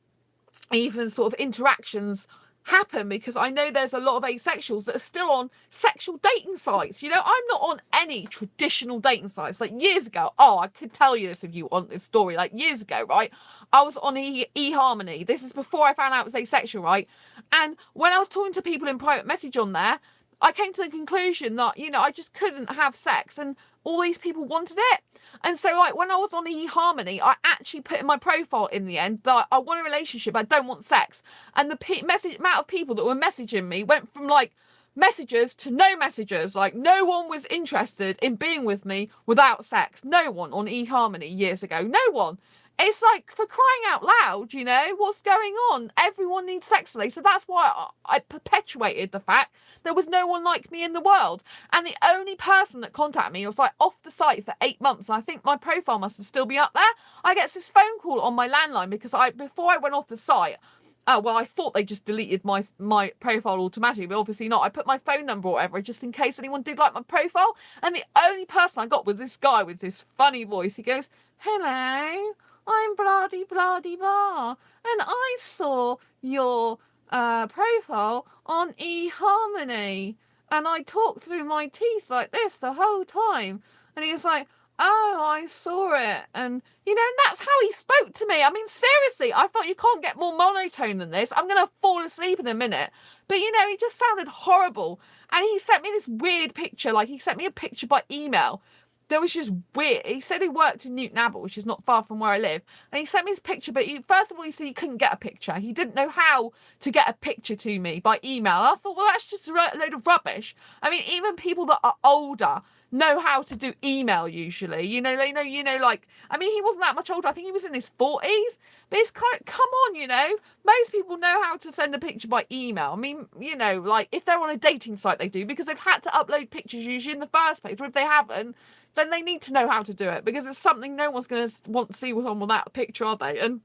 sort of interactions happen, because I know there's a lot of asexuals that are still on sexual dating sites. You know, I'm not on any traditional dating sites. Like years ago, oh, I could tell you this if you want this story. Like years ago, right, I was on eHarmony. This is before I found out I was asexual, right? And when I was talking to people in private message on there, I came to the conclusion that, you know, I just couldn't have sex and all these people wanted it. And so, like, when I was on eHarmony, I actually put in my profile in the end that I want a relationship, I don't want sex. And the amount of people that were messaging me went from, like, messages to no messages. Like, no one was interested in being with me without sex. No one on eHarmony years ago. No one. It's like, for crying out loud, you know, what's going on? Everyone needs sex today. So that's why I perpetuated the fact there was no one like me in the world. And the only person that contacted me was like off the site for 8 months. And I think my profile must have still be up there. I get this phone call on my landline because before I went off the site, well, I thought they just deleted my profile automatically, but obviously not. I put my phone number or whatever just in case anyone did like my profile. And the only person I got was this guy with this funny voice. He goes, "Hello, I'm bloody blah, and I saw your profile on eHarmony, and I talked through my teeth like this the whole time." And he was like, "Oh, I saw it," and you know, and that's how he spoke to me. I mean, seriously, I thought you can't get more monotone than this. I'm gonna fall asleep in a minute. But you know, he just sounded horrible, and he sent me this weird picture. Like, he sent me a picture by email. That was just weird. He said he worked in Newton Abbot, which is not far from where I live. And he sent me his picture, but first of all, he said he couldn't get a picture. He didn't know how to get a picture to me by email. I thought, well, that's just a load of rubbish. I mean, even people that are older know how to do email usually. You know, they know, like, I mean, he wasn't that much older. I think he was in his 40s. But it's kind of, come on, you know. Most people know how to send a picture by email. I mean, you know, like, if they're on a dating site, they do, because they've had to upload pictures usually in the first place. Or if they haven't, then they need to know how to do it, because it's something no one's going to want to see someone without a picture, are they? And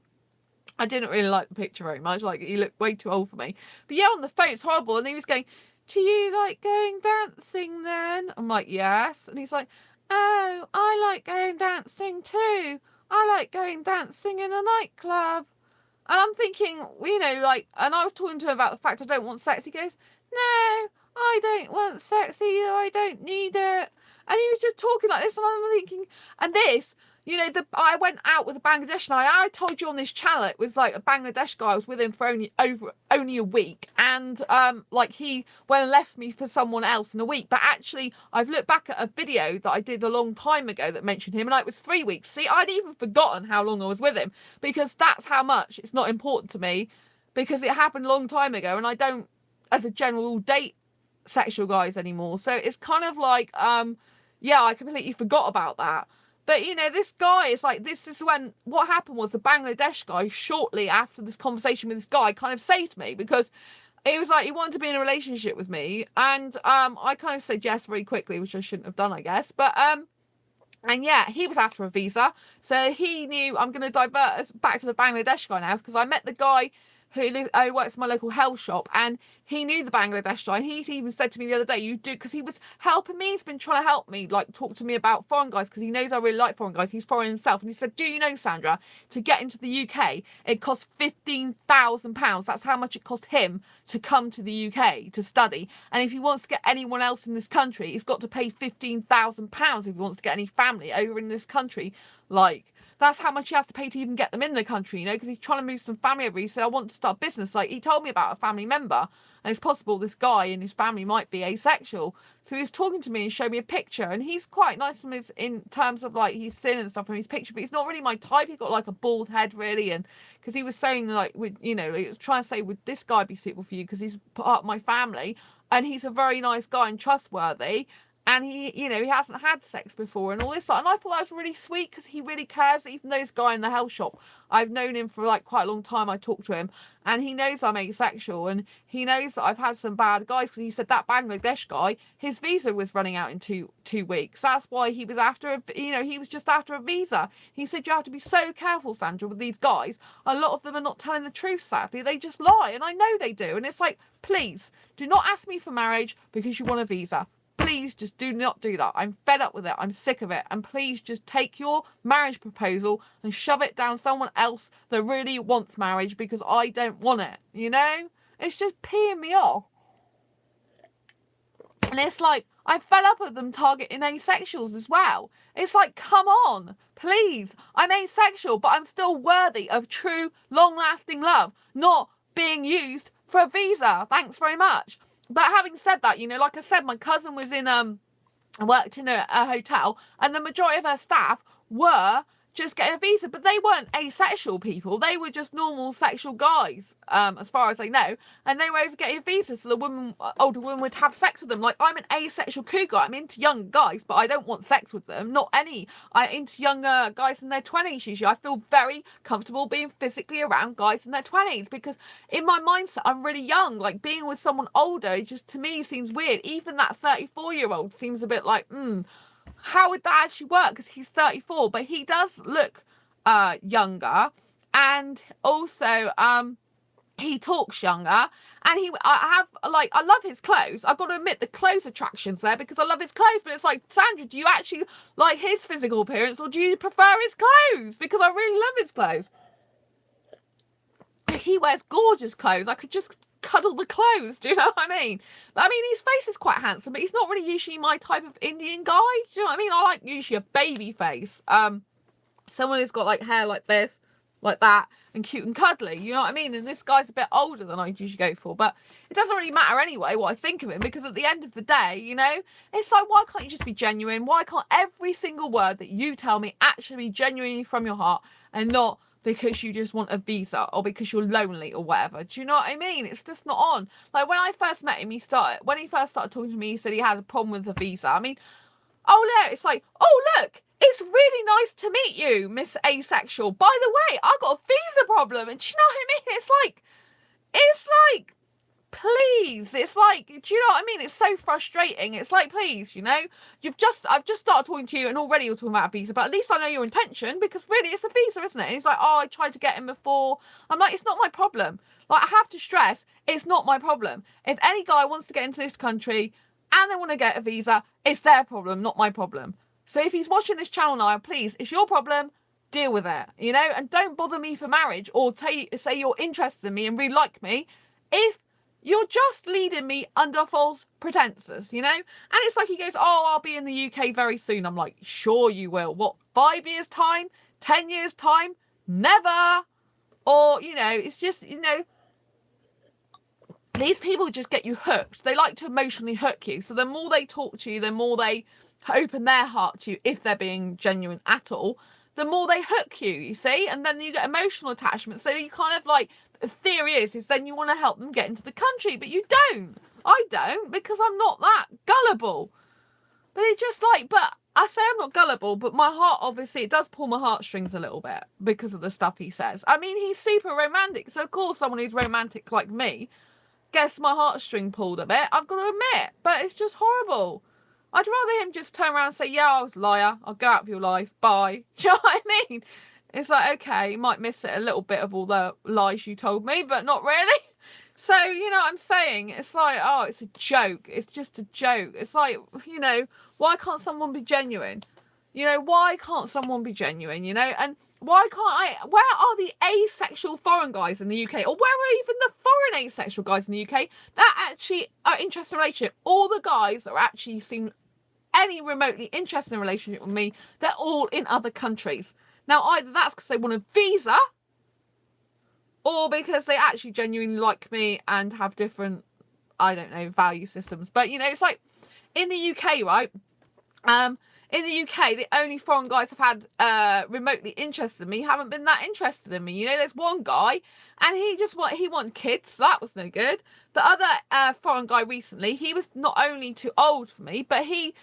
I didn't really like the picture very much. Like, he looked way too old for me. But yeah, on the phone, it's horrible. And he was going, "Do you like going dancing then?" I'm like, "Yes." And he's like, "Oh, I like going dancing too. I like going dancing in a nightclub." And I'm thinking, you know, like, and I was talking to him about the fact I don't want sex. He goes, "No, I don't want sex either. I don't need it." And he was just talking like this, and I'm thinking, and this, you know, I went out with a Bangladesh guy. I told you on this channel, it was like a Bangladesh guy. I was with him for only a week, and like, he went and left me for someone else in a week. But actually, I've looked back at a video that I did a long time ago that mentioned him, and it was 3 weeks. See, I'd even forgotten how long I was with him, because that's how much it's not important to me, because it happened a long time ago, and I don't, as a general, date sexual guys anymore. So it's kind of like, yeah, I completely forgot about that. But, you know, this guy is like, this is when, what happened was the Bangladesh guy, shortly after this conversation with this guy, kind of saved me, because he was like, he wanted to be in a relationship with me. And I kind of said yes very quickly, which I shouldn't have done, I guess. But, and yeah, he was after a visa. So he knew, I'm going to divert us back to the Bangladesh guy now, because I met the guy who works in my local health shop, and he knew the Bangladesh guy, and he even said to me the other day, "You do," because he was helping me. He's been trying to help me, like, talk to me about foreign guys, because he knows I really like foreign guys. He's foreign himself, and he said, "Do you know, Sandra, to get into the UK, it costs £15,000. That's how much it cost him to come to the UK to study. And if he wants to get anyone else in this country, he's got to pay £15,000 if he wants to get any family over in this country, like." that's how much he has to pay to even get them in the country, you know, because he's trying to move some family over. He said, I want to start a business. Like, he told me about a family member, and it's possible this guy and his family might be asexual. So he was talking to me and showed me a picture, and he's quite nice from his, in terms of like, he's thin and stuff from his picture, but he's not really my type. He's got like a bald head, really, and because he was saying, like, with, you know, he was trying to say, would this guy be suitable for you, because he's part of my family, and he's a very nice guy and trustworthy, and he, you know, he hasn't had sex before and all this. And I thought that was really sweet, because he really cares. Even though this guy in the health shop, I've known him for like quite a long time. I talked to him, and he knows I'm asexual, and he knows that I've had some bad guys, because he said that Bangladesh guy, his visa was running out in two weeks. That's why he was after, you know, he was just after a visa. He said, you have to be so careful, Sandra, with these guys. A lot of them are not telling the truth, sadly. They just lie, and I know they do. And it's like, please do not ask me for marriage because you want a visa. Please just do not do that. I'm fed up with it. I'm sick of it. And please just take your marriage proposal and shove it down someone else that really wants marriage, because I don't want it, you know? It's just peeing me off. And it's like, I fell up with them targeting asexuals as well. It's like, come on, please. I'm asexual, but I'm still worthy of true, long-lasting love, not being used for a visa. Thanks very much. But having said that, you know, like I said, my cousin was in, worked in a hotel, and the majority of her staff were just getting a visa, but they weren't asexual people. They were just normal sexual guys, as far as I know, and they were over getting a visa, so the woman, older woman, would have sex with them. Like, I'm an asexual cougar. I'm into young guys, but I don't want sex with them. Not any. I'm into younger guys in their 20s usually. I feel very comfortable being physically around guys in their 20s, because in my mindset, I'm really young. Like, being with someone older, it just, to me, seems weird. Even that 34-year-old seems a bit like, how would that actually work? Because he's 34, but he does look younger, and also he talks younger, and I love his clothes. I've got to admit, the clothes attraction's there, because I love his clothes. But it's like, Sandra, do you actually like his physical appearance, or do you prefer his clothes? Because I really love his clothes. He wears gorgeous clothes. I could just cuddle the clothes, do you know what I mean? But I mean, his face is quite handsome, but he's not really usually my type of Indian guy, do you know what I mean? I like usually a baby face, someone who's got like hair like this, like that, and cute and cuddly, you know what I mean? And this guy's a bit older than I usually go for, but it doesn't really matter anyway what I think of him, because at the end of the day, you know, it's like, why can't you just be genuine? Why can't every single word that you tell me actually be genuinely from your heart, and not because you just want a visa, or because you're lonely or whatever? Do you know what I mean? It's just not on. Like, when I first met him, when he first started talking to me, he said he had a problem with the visa. I mean, oh look, it's like, oh look, it's really nice to meet you, Miss Asexual. By the way, I got a visa problem. And do you know what I mean? It's like, please. It's like, do you know what I mean? It's so frustrating. It's like, please, you know, I've just started talking to you, and already you're talking about a visa, but at least I know your intention, because really it's a visa, isn't it? And he's like, oh, I tried to get him before. I'm like, it's not my problem. Like, I have to stress, it's not my problem. If any guy wants to get into this country and they want to get a visa, it's their problem, not my problem. So if he's watching this channel now, please, it's your problem. Deal with it, you know, and don't bother me for marriage, or say you're interested in me and really like me, if you're just leading me under false pretenses, you know? And it's like, he goes, oh, I'll be in the UK very soon. I'm like, sure you will. What, 5 years time? 10 years time? Never. Or, you know, it's just, you know, these people just get you hooked. They like to emotionally hook you. So the more they talk to you, the more they open their heart to you, if they're being genuine at all, the more they hook you, you see? And then you get emotional attachment. So you kind of like, the theory is then you want to help them get into the country, but you don't. I don't, because I'm not that gullible. But it's just like, but I say I'm not gullible, but my heart, obviously, it does pull my heartstrings a little bit because of the stuff he says. I mean, he's super romantic. So, of course, someone who's romantic like me gets my heartstring pulled a bit. I've got to admit, but it's just horrible. I'd rather him just turn around and say, yeah, I was a liar. I'll go out of your life. Bye. Do you know what I mean? It's like, okay, you might miss it a little bit of all the lies you told me, but not really. So, you know what I'm saying? It's like, oh, it's a joke. It's just a joke. It's like, you know, why can't someone be genuine? You know, why can't someone be genuine, you know? And why can't where are the asexual foreign guys in the UK? Or where are even the foreign asexual guys in the UK that actually are interested in a relationship? All the guys that actually seem any remotely interested in a relationship with me, they're all in other countries. Now, either that's because they want a visa, or because they actually genuinely like me and have different, I don't know, value systems. But, you know, it's like in the UK, right? In the UK, the only foreign guys I've had remotely interested in me haven't been that interested in me. You know, there's one guy, and he wanted kids, so that was no good. The other foreign guy recently, he was not only too old for me, but he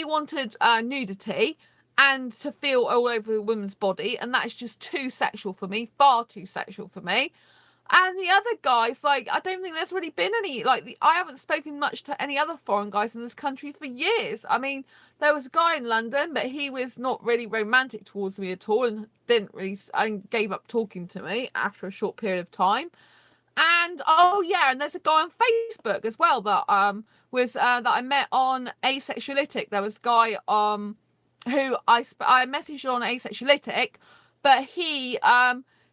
wanted nudity and to feel all over a woman's body, and that is just too sexual for me, far too sexual for me. And the other guys, like, I don't think there's really been any, like, I haven't spoken much to any other foreign guys in this country for years. I mean, there was a guy in London, but he was not really romantic towards me at all and and gave up talking to me after a short period of time. And, oh yeah, and there's a guy on Facebook as well that, that I met on Asexuality. There was a guy, who I messaged on Asexuality, but he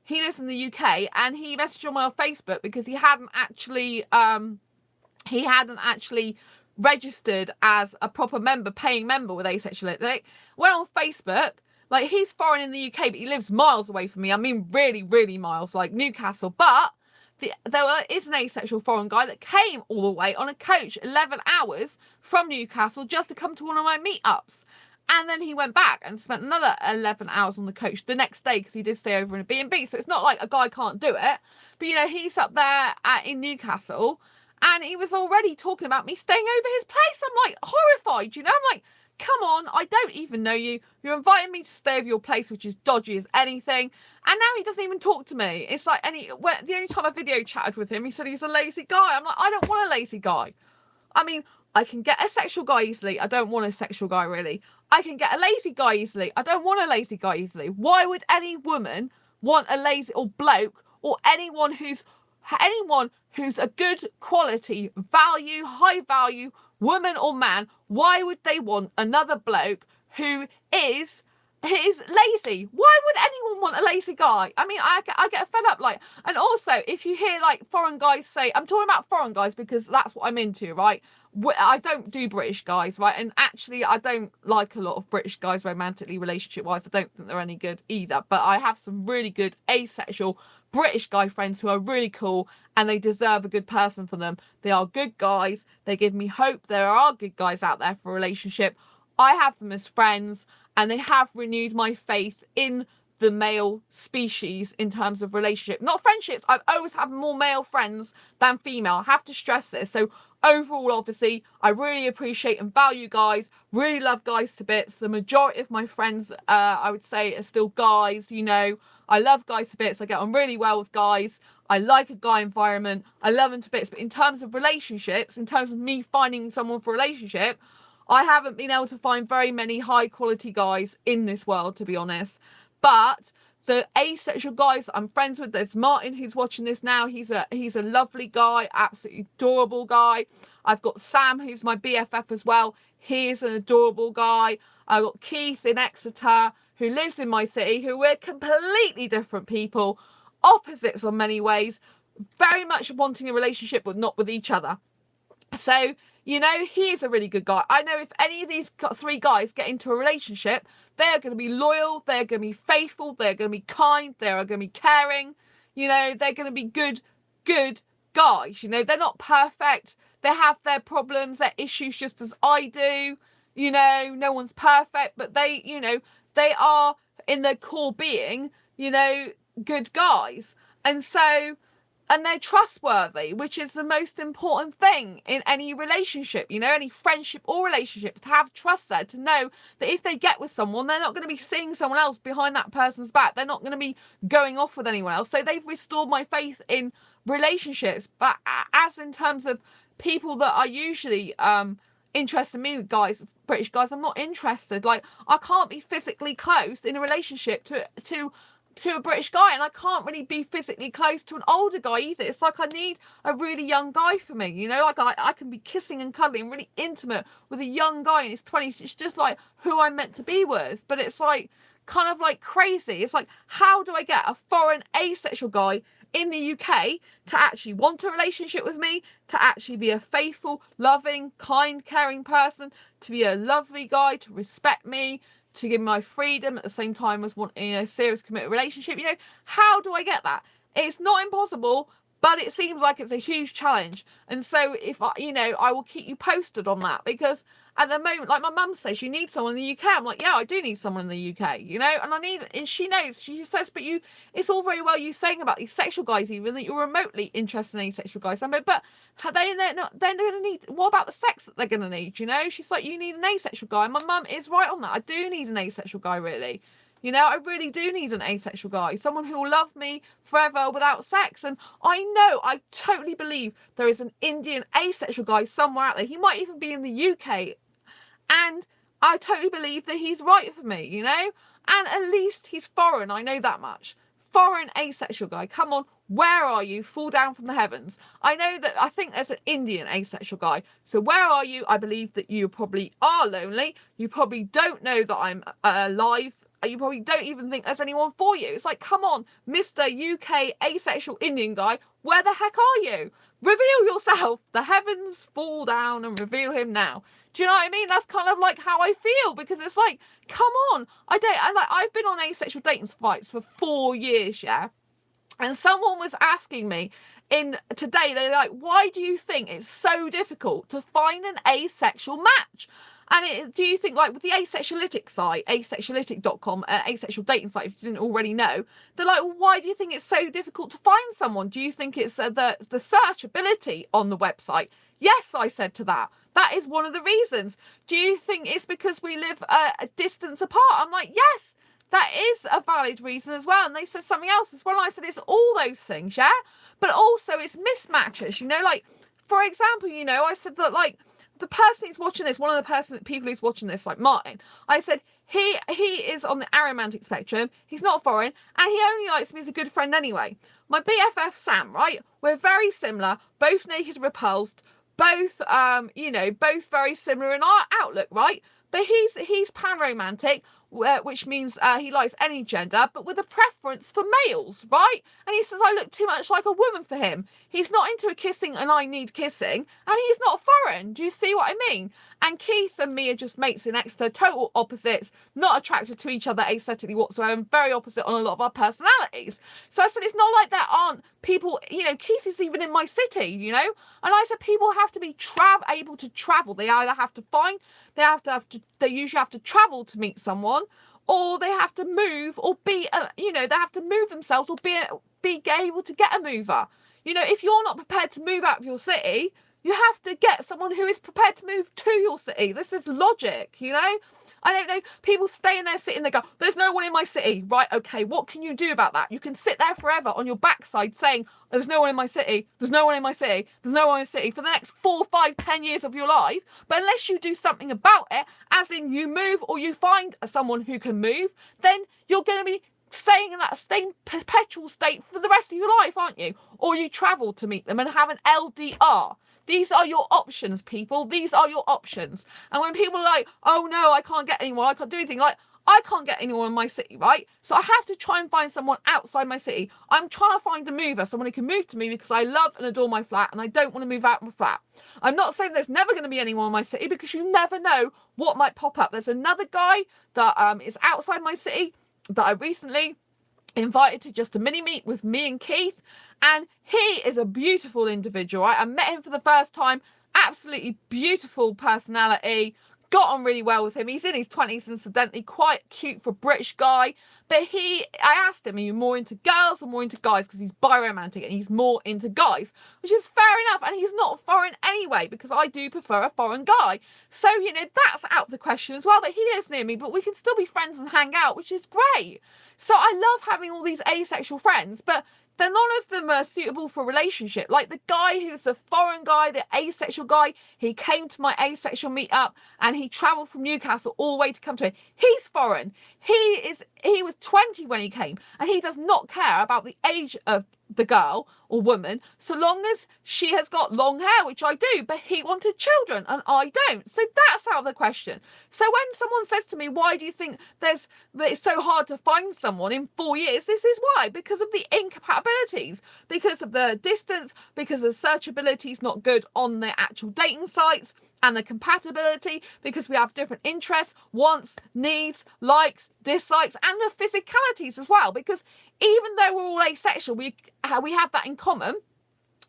lives in the UK, and he messaged on my Facebook because he hadn't actually registered as a proper member, paying member with Asexuality. Went on Facebook, like, he's foreign in the UK, but he lives miles away from me. I mean, really, really miles, like Newcastle. But there is an asexual foreign guy that came all the way on a coach 11 hours from Newcastle just to come to one of my meetups. And then he went back and spent another 11 hours on the coach the next day because he did stay over in a B&B. So it's not like a guy can't do it. But, you know, he's up there in Newcastle, and he was already talking about me staying over his place. I'm like horrified, you know. I'm like, come on, I don't even know you. You're inviting me to stay over your place, which is dodgy as anything. And now he doesn't even talk to me. It's like the only time I video chatted with him, he said he's a lazy guy. I'm like, I don't want a lazy guy. I mean, I can get a sexual guy easily. I don't want a sexual guy, really. I can get a lazy guy easily. I don't want a lazy guy easily. Why would any woman want a lazy, or bloke, or anyone who's a good quality, value, high value woman or man? Why would they want another bloke who is lazy? Why would anyone want a lazy guy? I mean, I get fed up. Like, and also, if you hear like foreign guys say, I'm talking about foreign guys because that's what I'm into, right? I don't do British guys, right? And actually, I don't like a lot of British guys romantically, relationship wise. I don't think they're any good either. But I have some really good asexual British guy friends who are really cool, and they deserve a good person for them. They are good guys. They give me hope. There are good guys out there for a relationship. I have them as friends, and they have renewed my faith in the male species in terms of relationship, not friendships. I've always had more male friends than female. I have to stress this. So overall, obviously, I really appreciate and value guys, really love guys to bits. The majority of my friends, I would say, are still guys. You know, I love guys to bits. I get on really well with guys. I like a guy environment. I love them to bits. But in terms of relationships, in terms of me finding someone for a relationship, I haven't been able to find very many high quality guys in this world, to be honest. But the asexual guys I'm friends with, there's Martin who's watching this now. He's a lovely guy, absolutely adorable guy. I've got Sam who's my BFF as well. He's an adorable guy. I've got Keith in Exeter who lives in my city, who we're completely different people, opposites on many ways, very much wanting a relationship but not with each other. So, you know, he's a really good guy. I know if any of these three guys get into a relationship, they're going to be loyal, they're going to be faithful, they're going to be kind, they're going to be caring. You know, they're going to be good guys. You know, they're not perfect. They have their problems, their issues just as I do. You know, no one's perfect, but they, you know, they are in their core being, you know, good guys. And so, and they're trustworthy, which is the most important thing in any relationship, you know, any friendship or relationship, to have trust there, to know that if they get with someone, they're not going to be seeing someone else behind that person's back. They're not going to be going off with anyone else. So they've restored my faith in relationships. But as in terms of people that are usually interested in me, with guys, British guys, I'm not interested. Like, I can't be physically close in a relationship to a British guy, and I can't really be physically close to an older guy either. It's like I need a really young guy for me, you know, like I can be kissing and cuddling and really intimate with a young guy in his 20s. It's just like who I'm meant to be with. But it's like kind of like crazy. It's like, how do I get a foreign asexual guy in the UK to actually want a relationship with me, to actually be a faithful, loving, kind, caring person, to be a lovely guy, to respect me, to give me my freedom at the same time as wanting a serious committed relationship. You know, how do I get that? It's not impossible, but it seems like it's a huge challenge. And so if I, you know, I will keep you posted on that, because at the moment, like my mum says, you need someone in the UK. I'm like, yeah, I do need someone in the UK, you know, and she knows, she says, but it's all very well you saying about these sexual guys, even that you're remotely interested in asexual guys. I'm like, but they're going to need, what about the sex that they're going to need, you know? She's like, you need an asexual guy. And my mum is right on that. I do need an asexual guy, really. You know, I really do need an asexual guy, someone who will love me forever without sex. And I totally believe there is an Indian asexual guy somewhere out there. He might even be in the UK. And I totally believe that he's right for me, you know? And at least he's foreign, I know that much. Foreign asexual guy, come on, where are you? Fall down from the heavens. I think there's an Indian asexual guy. So where are you? I believe that you probably are lonely. You probably don't know that I'm alive. You probably don't even think there's anyone for you. It's like, come on, Mr. UK asexual Indian guy, where the heck are you? Reveal yourself. The heavens fall down and reveal him now. Do you know what I mean? That's kind of like how I feel, because it's like, come on. I've been on asexual dating sites for 4 years, yeah? And someone was asking me today, they're like, why do you think it's so difficult to find an asexual match? And do you think, like, with the Asexuality site, asexuality.com, asexual dating site, if you didn't already know, they're like, well, why do you think it's so difficult to find someone? Do you think it's the searchability on the website? Yes, I said to that. That is one of the reasons. Do you think it's because we live a distance apart? I'm like, yes, that is a valid reason as well. And they said something else as well. And I said, it's all those things, yeah? But also it's mismatches, you know, like, for example, you know, I said that, like, the person who's watching this, one of the people who's watching this, like Martin, I said, he is on the aromantic spectrum. He's not foreign, and he only likes me as a good friend anyway. My BFF Sam, right? We're very similar, both naked, repulsed, both, you know, both very similar in our outlook, right? But he's panromantic, which means he likes any gender, but with a preference for males, right? And he says I look too much like a woman for him. He's not into a kissing and I need kissing, and he's not foreign. Do you see what I mean? And Keith and me are just mates in Exeter, total opposites, not attracted to each other aesthetically whatsoever, and very opposite on a lot of our personalities. So I said, it's not like there aren't people, you know, Keith is even in my city, you know? And I said, people have to be able to travel. They either have to find, they usually have to travel to meet someone, or they have to move, or be, you know, they have to move themselves, or be able to get a mover. You know, if you're not prepared to move out of your city, you have to get someone who is prepared to move to your city. This is logic, you know? I don't know, people stay in their city and they go, there's no one in my city. Right, okay, what can you do about that? You can sit there forever on your backside saying, there's no one in my city, there's no one in my city, there's no one in my city for the next 4, 5, 10 years of your life. But unless you do something about it, as in you move or you find someone who can move, then you're going to be staying in that same perpetual state for the rest of your life, aren't you? Or you travel to meet them and have an LDR. These are your options, people. These are your options. And when people are like, oh no, I can't get anyone, I can't do anything, like, I can't get anyone in my city, right? So I have to try and find someone outside my city. I'm trying to find a mover, someone who can move to me, because I love and adore my flat and I don't want to move out of my flat. I'm not saying there's never going to be anyone in my city, because you never know what might pop up. There's another guy that is outside my city that I recently invited to just a mini meet with me and Keith, and he is a beautiful individual, right? I met him for the first time, absolutely beautiful personality, got on really well with him. He's in his 20s, incidentally, quite cute for a British guy. But I asked him, are you more into girls or more into guys? Because he's biromantic and he's more into guys, which is fair enough. And he's not foreign anyway, because I do prefer a foreign guy. So, you know, that's out of the question as well. But he lives near me, but we can still be friends and hang out, which is great. So I love having all these asexual friends, but none of them are suitable for a relationship. Like the guy who's a foreign guy, the asexual guy, he came to my asexual meetup and he travelled from Newcastle all the way to come to it. He's foreign. He was 20 when he came, and he does not care about the age of the girl or woman, so long as she has got long hair, which I do, but he wanted children and I don't. So that's out of the question. So when someone says to me, why do you think that it's so hard to find someone in 4 years? This is why, because of the incompatibilities, because of the distance, because the searchability is not good on the actual dating sites, and the compatibility, because we have different interests, wants, needs, likes, dislikes, and the physicalities as well. Because even though we're all asexual, we have that in common,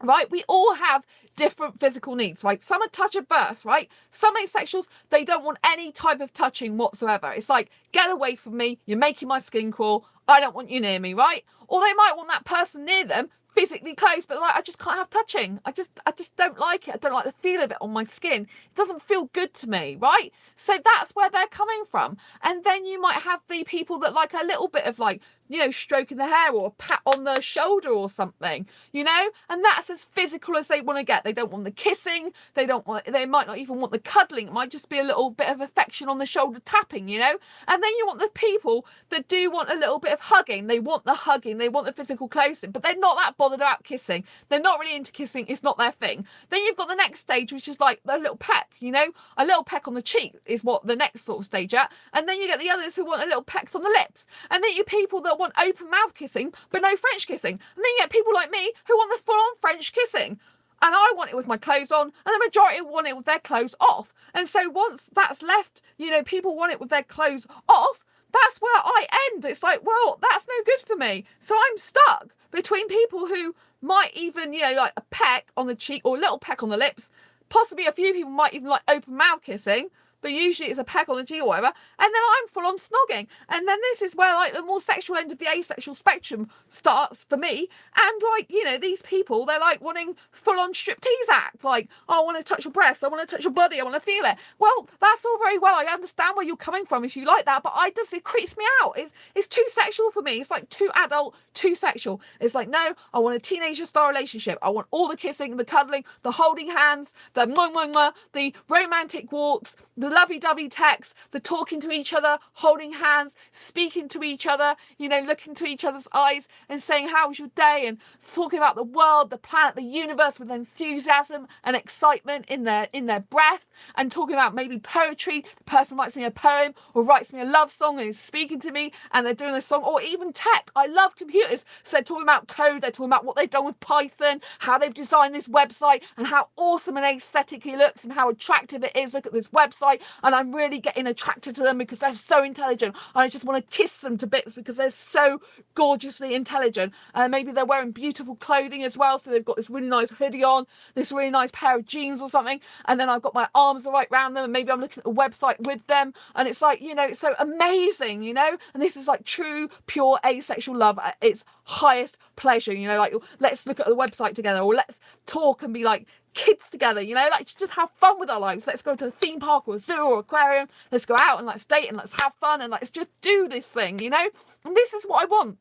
right? We all have different physical needs, right? Some are touch averse, right? Some asexuals, they don't want any type of touching whatsoever. It's like, get away from me, you're making my skin crawl, I don't want you near me, right? Or they might want that person near them physically close, but like, I just can't have touching. I just don't like it. I don't like the feel of it on my skin. It doesn't feel good to me, right? So that's where they're coming from. And then you might have the people that like a little bit of like, you know, stroking the hair or a pat on the shoulder or something, you know, and that's as physical as they want to get. They don't want the kissing, they might not even want the cuddling. It might just be a little bit of affection on the shoulder tapping, you know. And then you want the people that do want a little bit of hugging. They want the hugging, they want the physical closing, but they're not that bothered about kissing. They're not really into kissing, it's not their thing. Then you've got the next stage, which is like a little peck, you know, a little peck on the cheek is what the next sort of stage at. And then you get the others who want a little pecks on the lips. And then you people that want open mouth kissing but no French kissing. And then you get people like me who want the full-on French kissing. And I want it with my clothes on, and the majority want it with their clothes off. And so once that's left, you know, people want it with their clothes off, that's where I end. It's like, well, that's no good for me. So I'm stuck between people who might even, you know, like a peck on the cheek or a little peck on the lips. Possibly a few people might even like open mouth kissing, but usually it's a peck on the cheek or whatever. And then I'm full on snogging. And then this is where like the more sexual end of the asexual spectrum starts for me. And like, you know, these people, they're like wanting full on striptease act. Like, oh, I want to touch your breasts, I want to touch your body, I want to feel it. Well, that's all very well. I understand where you're coming from if you like that, but it creeps me out. It's too sexual for me. It's like too adult, too sexual. It's like, no, I want a teenager style relationship. I want all the kissing, the cuddling, the holding hands, the mwah, mwah, mwah, the romantic walks, the lovey-dovey texts, the talking to each other, holding hands, speaking to each other, you know, looking to each other's eyes and saying, how was your day? And talking about the world, the planet, the universe with enthusiasm and excitement in their breath, and talking about maybe poetry. The person writes me a poem or writes me a love song and is speaking to me and they're doing a song, or even tech. I love computers. So they're talking about code, they're talking about what they've done with Python, how they've designed this website and how awesome and aesthetic it looks and how attractive it is. Look at this website. And I'm really getting attracted to them because they're so intelligent. And I just want to kiss them to bits because they're so gorgeously intelligent. And maybe they're wearing beautiful clothing as well. So they've got this really nice hoodie on, this really nice pair of jeans or something. And then I've got my arms right around them. And maybe I'm looking at a website with them. And it's like, you know, it's so amazing, you know. And this is like true, pure asexual love at its highest pleasure, you know, like let's look at the website together, or let's talk and be like kids together, you know, like just have fun with our lives. Let's go to a theme park or a zoo or aquarium. Let's go out and let's date and let's have fun and let's just do this thing, you know. And this is what I want.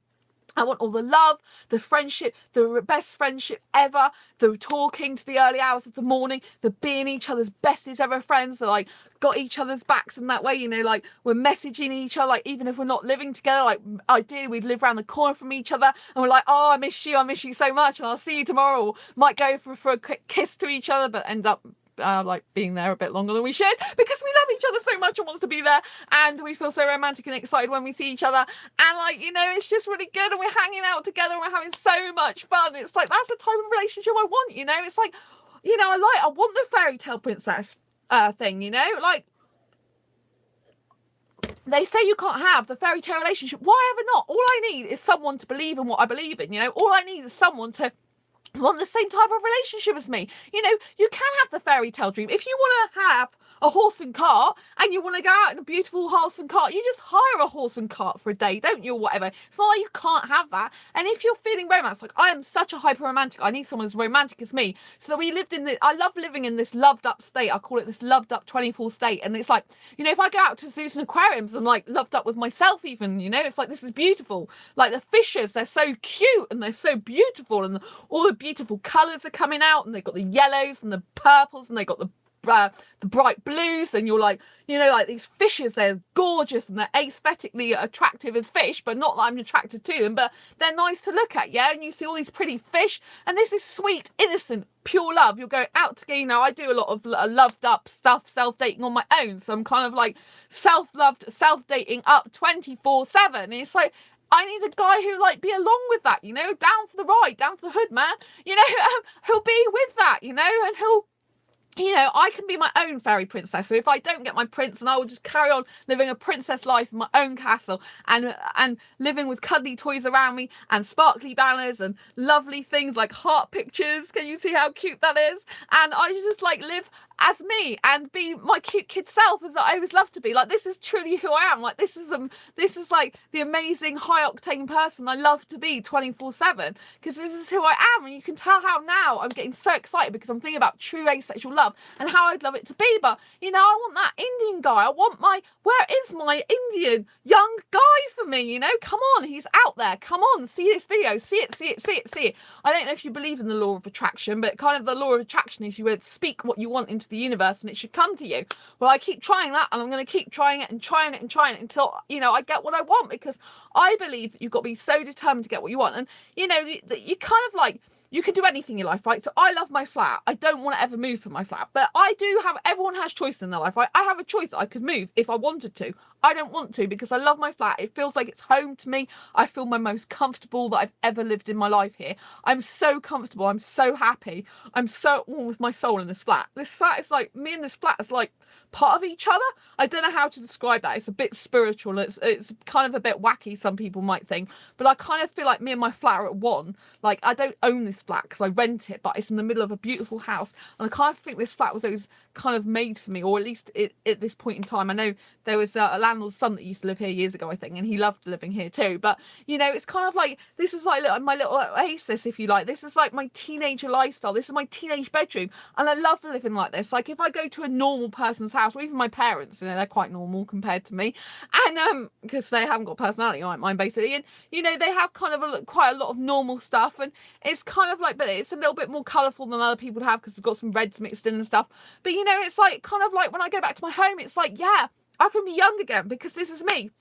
I want all the love, the friendship, the best friendship ever, the talking to the early hours of the morning, the being each other's bestest ever friends, that like got each other's backs in that way, you know, like we're messaging each other, like even if we're not living together, like ideally we'd live around the corner from each other and we're like, oh, I miss you so much and I'll see you tomorrow, or might go for a quick kiss to each other but end up like being there a bit longer than we should because we love each other so much and wants to be there, and we feel so romantic and excited when we see each other, and like, you know, it's just really good and we're hanging out together and we're having so much fun. It's like, that's the type of relationship I want, you know. It's like, you know, I want the fairy tale princess thing, you know, like they say you can't have the fairy tale relationship. Why ever not? All I need is someone to believe in what I believe in, you know. All I need is someone to want the same type of relationship as me. You know, you can have the fairy tale dream. If you want to have a horse and cart and you want to go out in a beautiful horse and cart, you just hire a horse and cart for a day, don't you, or whatever. It's not like you can't have that. And if you're feeling romance, like I am such a hyper romantic, I need someone as romantic as me, so that we lived in I love living in this loved up state. I call it this loved up 24 state. And it's like, you know, if I go out to zoos and aquariums, I'm like loved up with myself even, you know. It's like, this is beautiful. Like the fishes, they're so cute and they're so beautiful, and all the beautiful colours are coming out, and they've got the yellows and the purples, and they've got the the bright blues, and you're like, you know, like these fishes, they're gorgeous and they're aesthetically attractive as fish, but not that I'm attracted to them, but they're nice to look at, yeah? And you see all these pretty fish, and this is sweet, innocent, pure love. You're going out to, you know, I do a lot of loved up stuff, self-dating on my own, so I'm kind of like self-loved, self-dating up 24/7, and it's like, I need a guy who like be along with that, you know, down for the ride, down for the hood, man, you know, who'll be with that, you know, and he'll, you know, I can be my own fairy princess. So if I don't get my prince, then I will just carry on living a princess life in my own castle, and living with cuddly toys around me and sparkly banners and lovely things like heart pictures. Can you see how cute that is? And I just like live as me and be my cute kid self as I always love to be. Like, this is truly who I am. Like, this is like the amazing high octane person I love to be 24/7, because this is who I am. And you can tell how now I'm getting so excited because I'm thinking about true asexual love and how I'd love it to be. But you know, I want that Indian guy. I want where is my Indian young guy for me? You know, come on, he's out there. Come on, see this video, see it. I don't know if you believe in the law of attraction, but kind of the law of attraction is you would speak what you want into the universe and it should come to you. Well, I keep trying that, and I'm going to keep trying it until, you know, I get what I want, because I believe that you've got to be so determined to get what you want. And you know, you kind of like, you can do anything in your life, right? So I love my flat. I don't want to ever move from my flat, but everyone has choice in their life, right? I have a choice that I could move if I wanted to. I don't want to, because I love my flat. It feels like it's home to me. I feel my most comfortable that I've ever lived in my life here. I'm so comfortable. I'm so happy. I'm so warm with my soul in this flat. This flat is like, me and this flat is like part of each other. I don't know how to describe that. It's a bit spiritual. It's kind of a bit wacky, some people might think, but I kind of feel like me and my flat are at one. Like, I don't own this flat because I rent it, but it's in the middle of a beautiful house, and I kind of think this flat was always kind of made for me, or at least at this point in time. I know there was a landlord's son that used to live here years ago, I think, and he loved living here too. But you know, it's kind of like, this is like my little oasis, if you like. This is like my teenager lifestyle. This is my teenage bedroom, and I love living like this. Like, if I go to a normal person's house, or even my parents, you know, they're quite normal compared to me, and because they haven't got personality like mine basically, and you know, they have kind of quite a lot of normal stuff, and it's kind of like, but it's a little bit more colourful than other people have because it's got some reds mixed in and stuff. But you know, it's like kind of like when I go back to my home, it's like, yeah, I can be young again because this is me.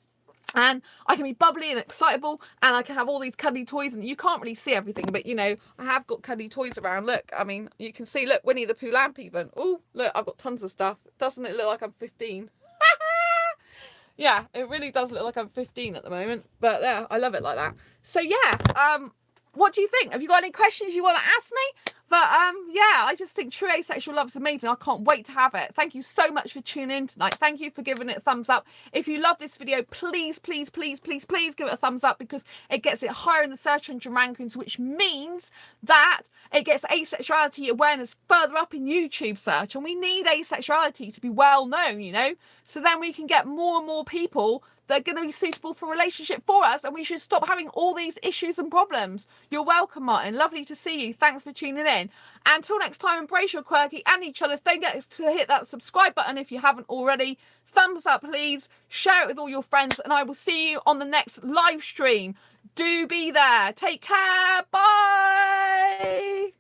And I can be bubbly and excitable, and I can have all these cuddly toys, and you can't really see everything, but you know, I have got cuddly toys around. Look, I mean, you can see, look, Winnie the Pooh lamp even. Oh, look, I've got tons of stuff. Doesn't it look like I'm 15? Yeah, it really does look like I'm 15 at the moment, but yeah, I love it like that. So yeah, what do you think? Have you got any questions you want to ask me? But yeah, I just think true asexual love is amazing. I can't wait to have it. Thank you so much for tuning in tonight. Thank you for giving it a thumbs up. If you love this video, please give it a thumbs up, because it gets it higher in the search engine rankings, which means that it gets asexuality awareness further up in YouTube search, and we need asexuality to be well known, you know, so then we can get more and more people that are going to be suitable for a relationship for us, and we should stop having all these issues and problems. You're welcome, Martin. Lovely to see you. Thanks for tuning in. Until next time, embrace your quirky and each other's. Don't forget to hit that subscribe button if you haven't already. Thumbs up, please. Share it with all your friends, and I will see you on the next live stream. Do be there. Take care. Bye.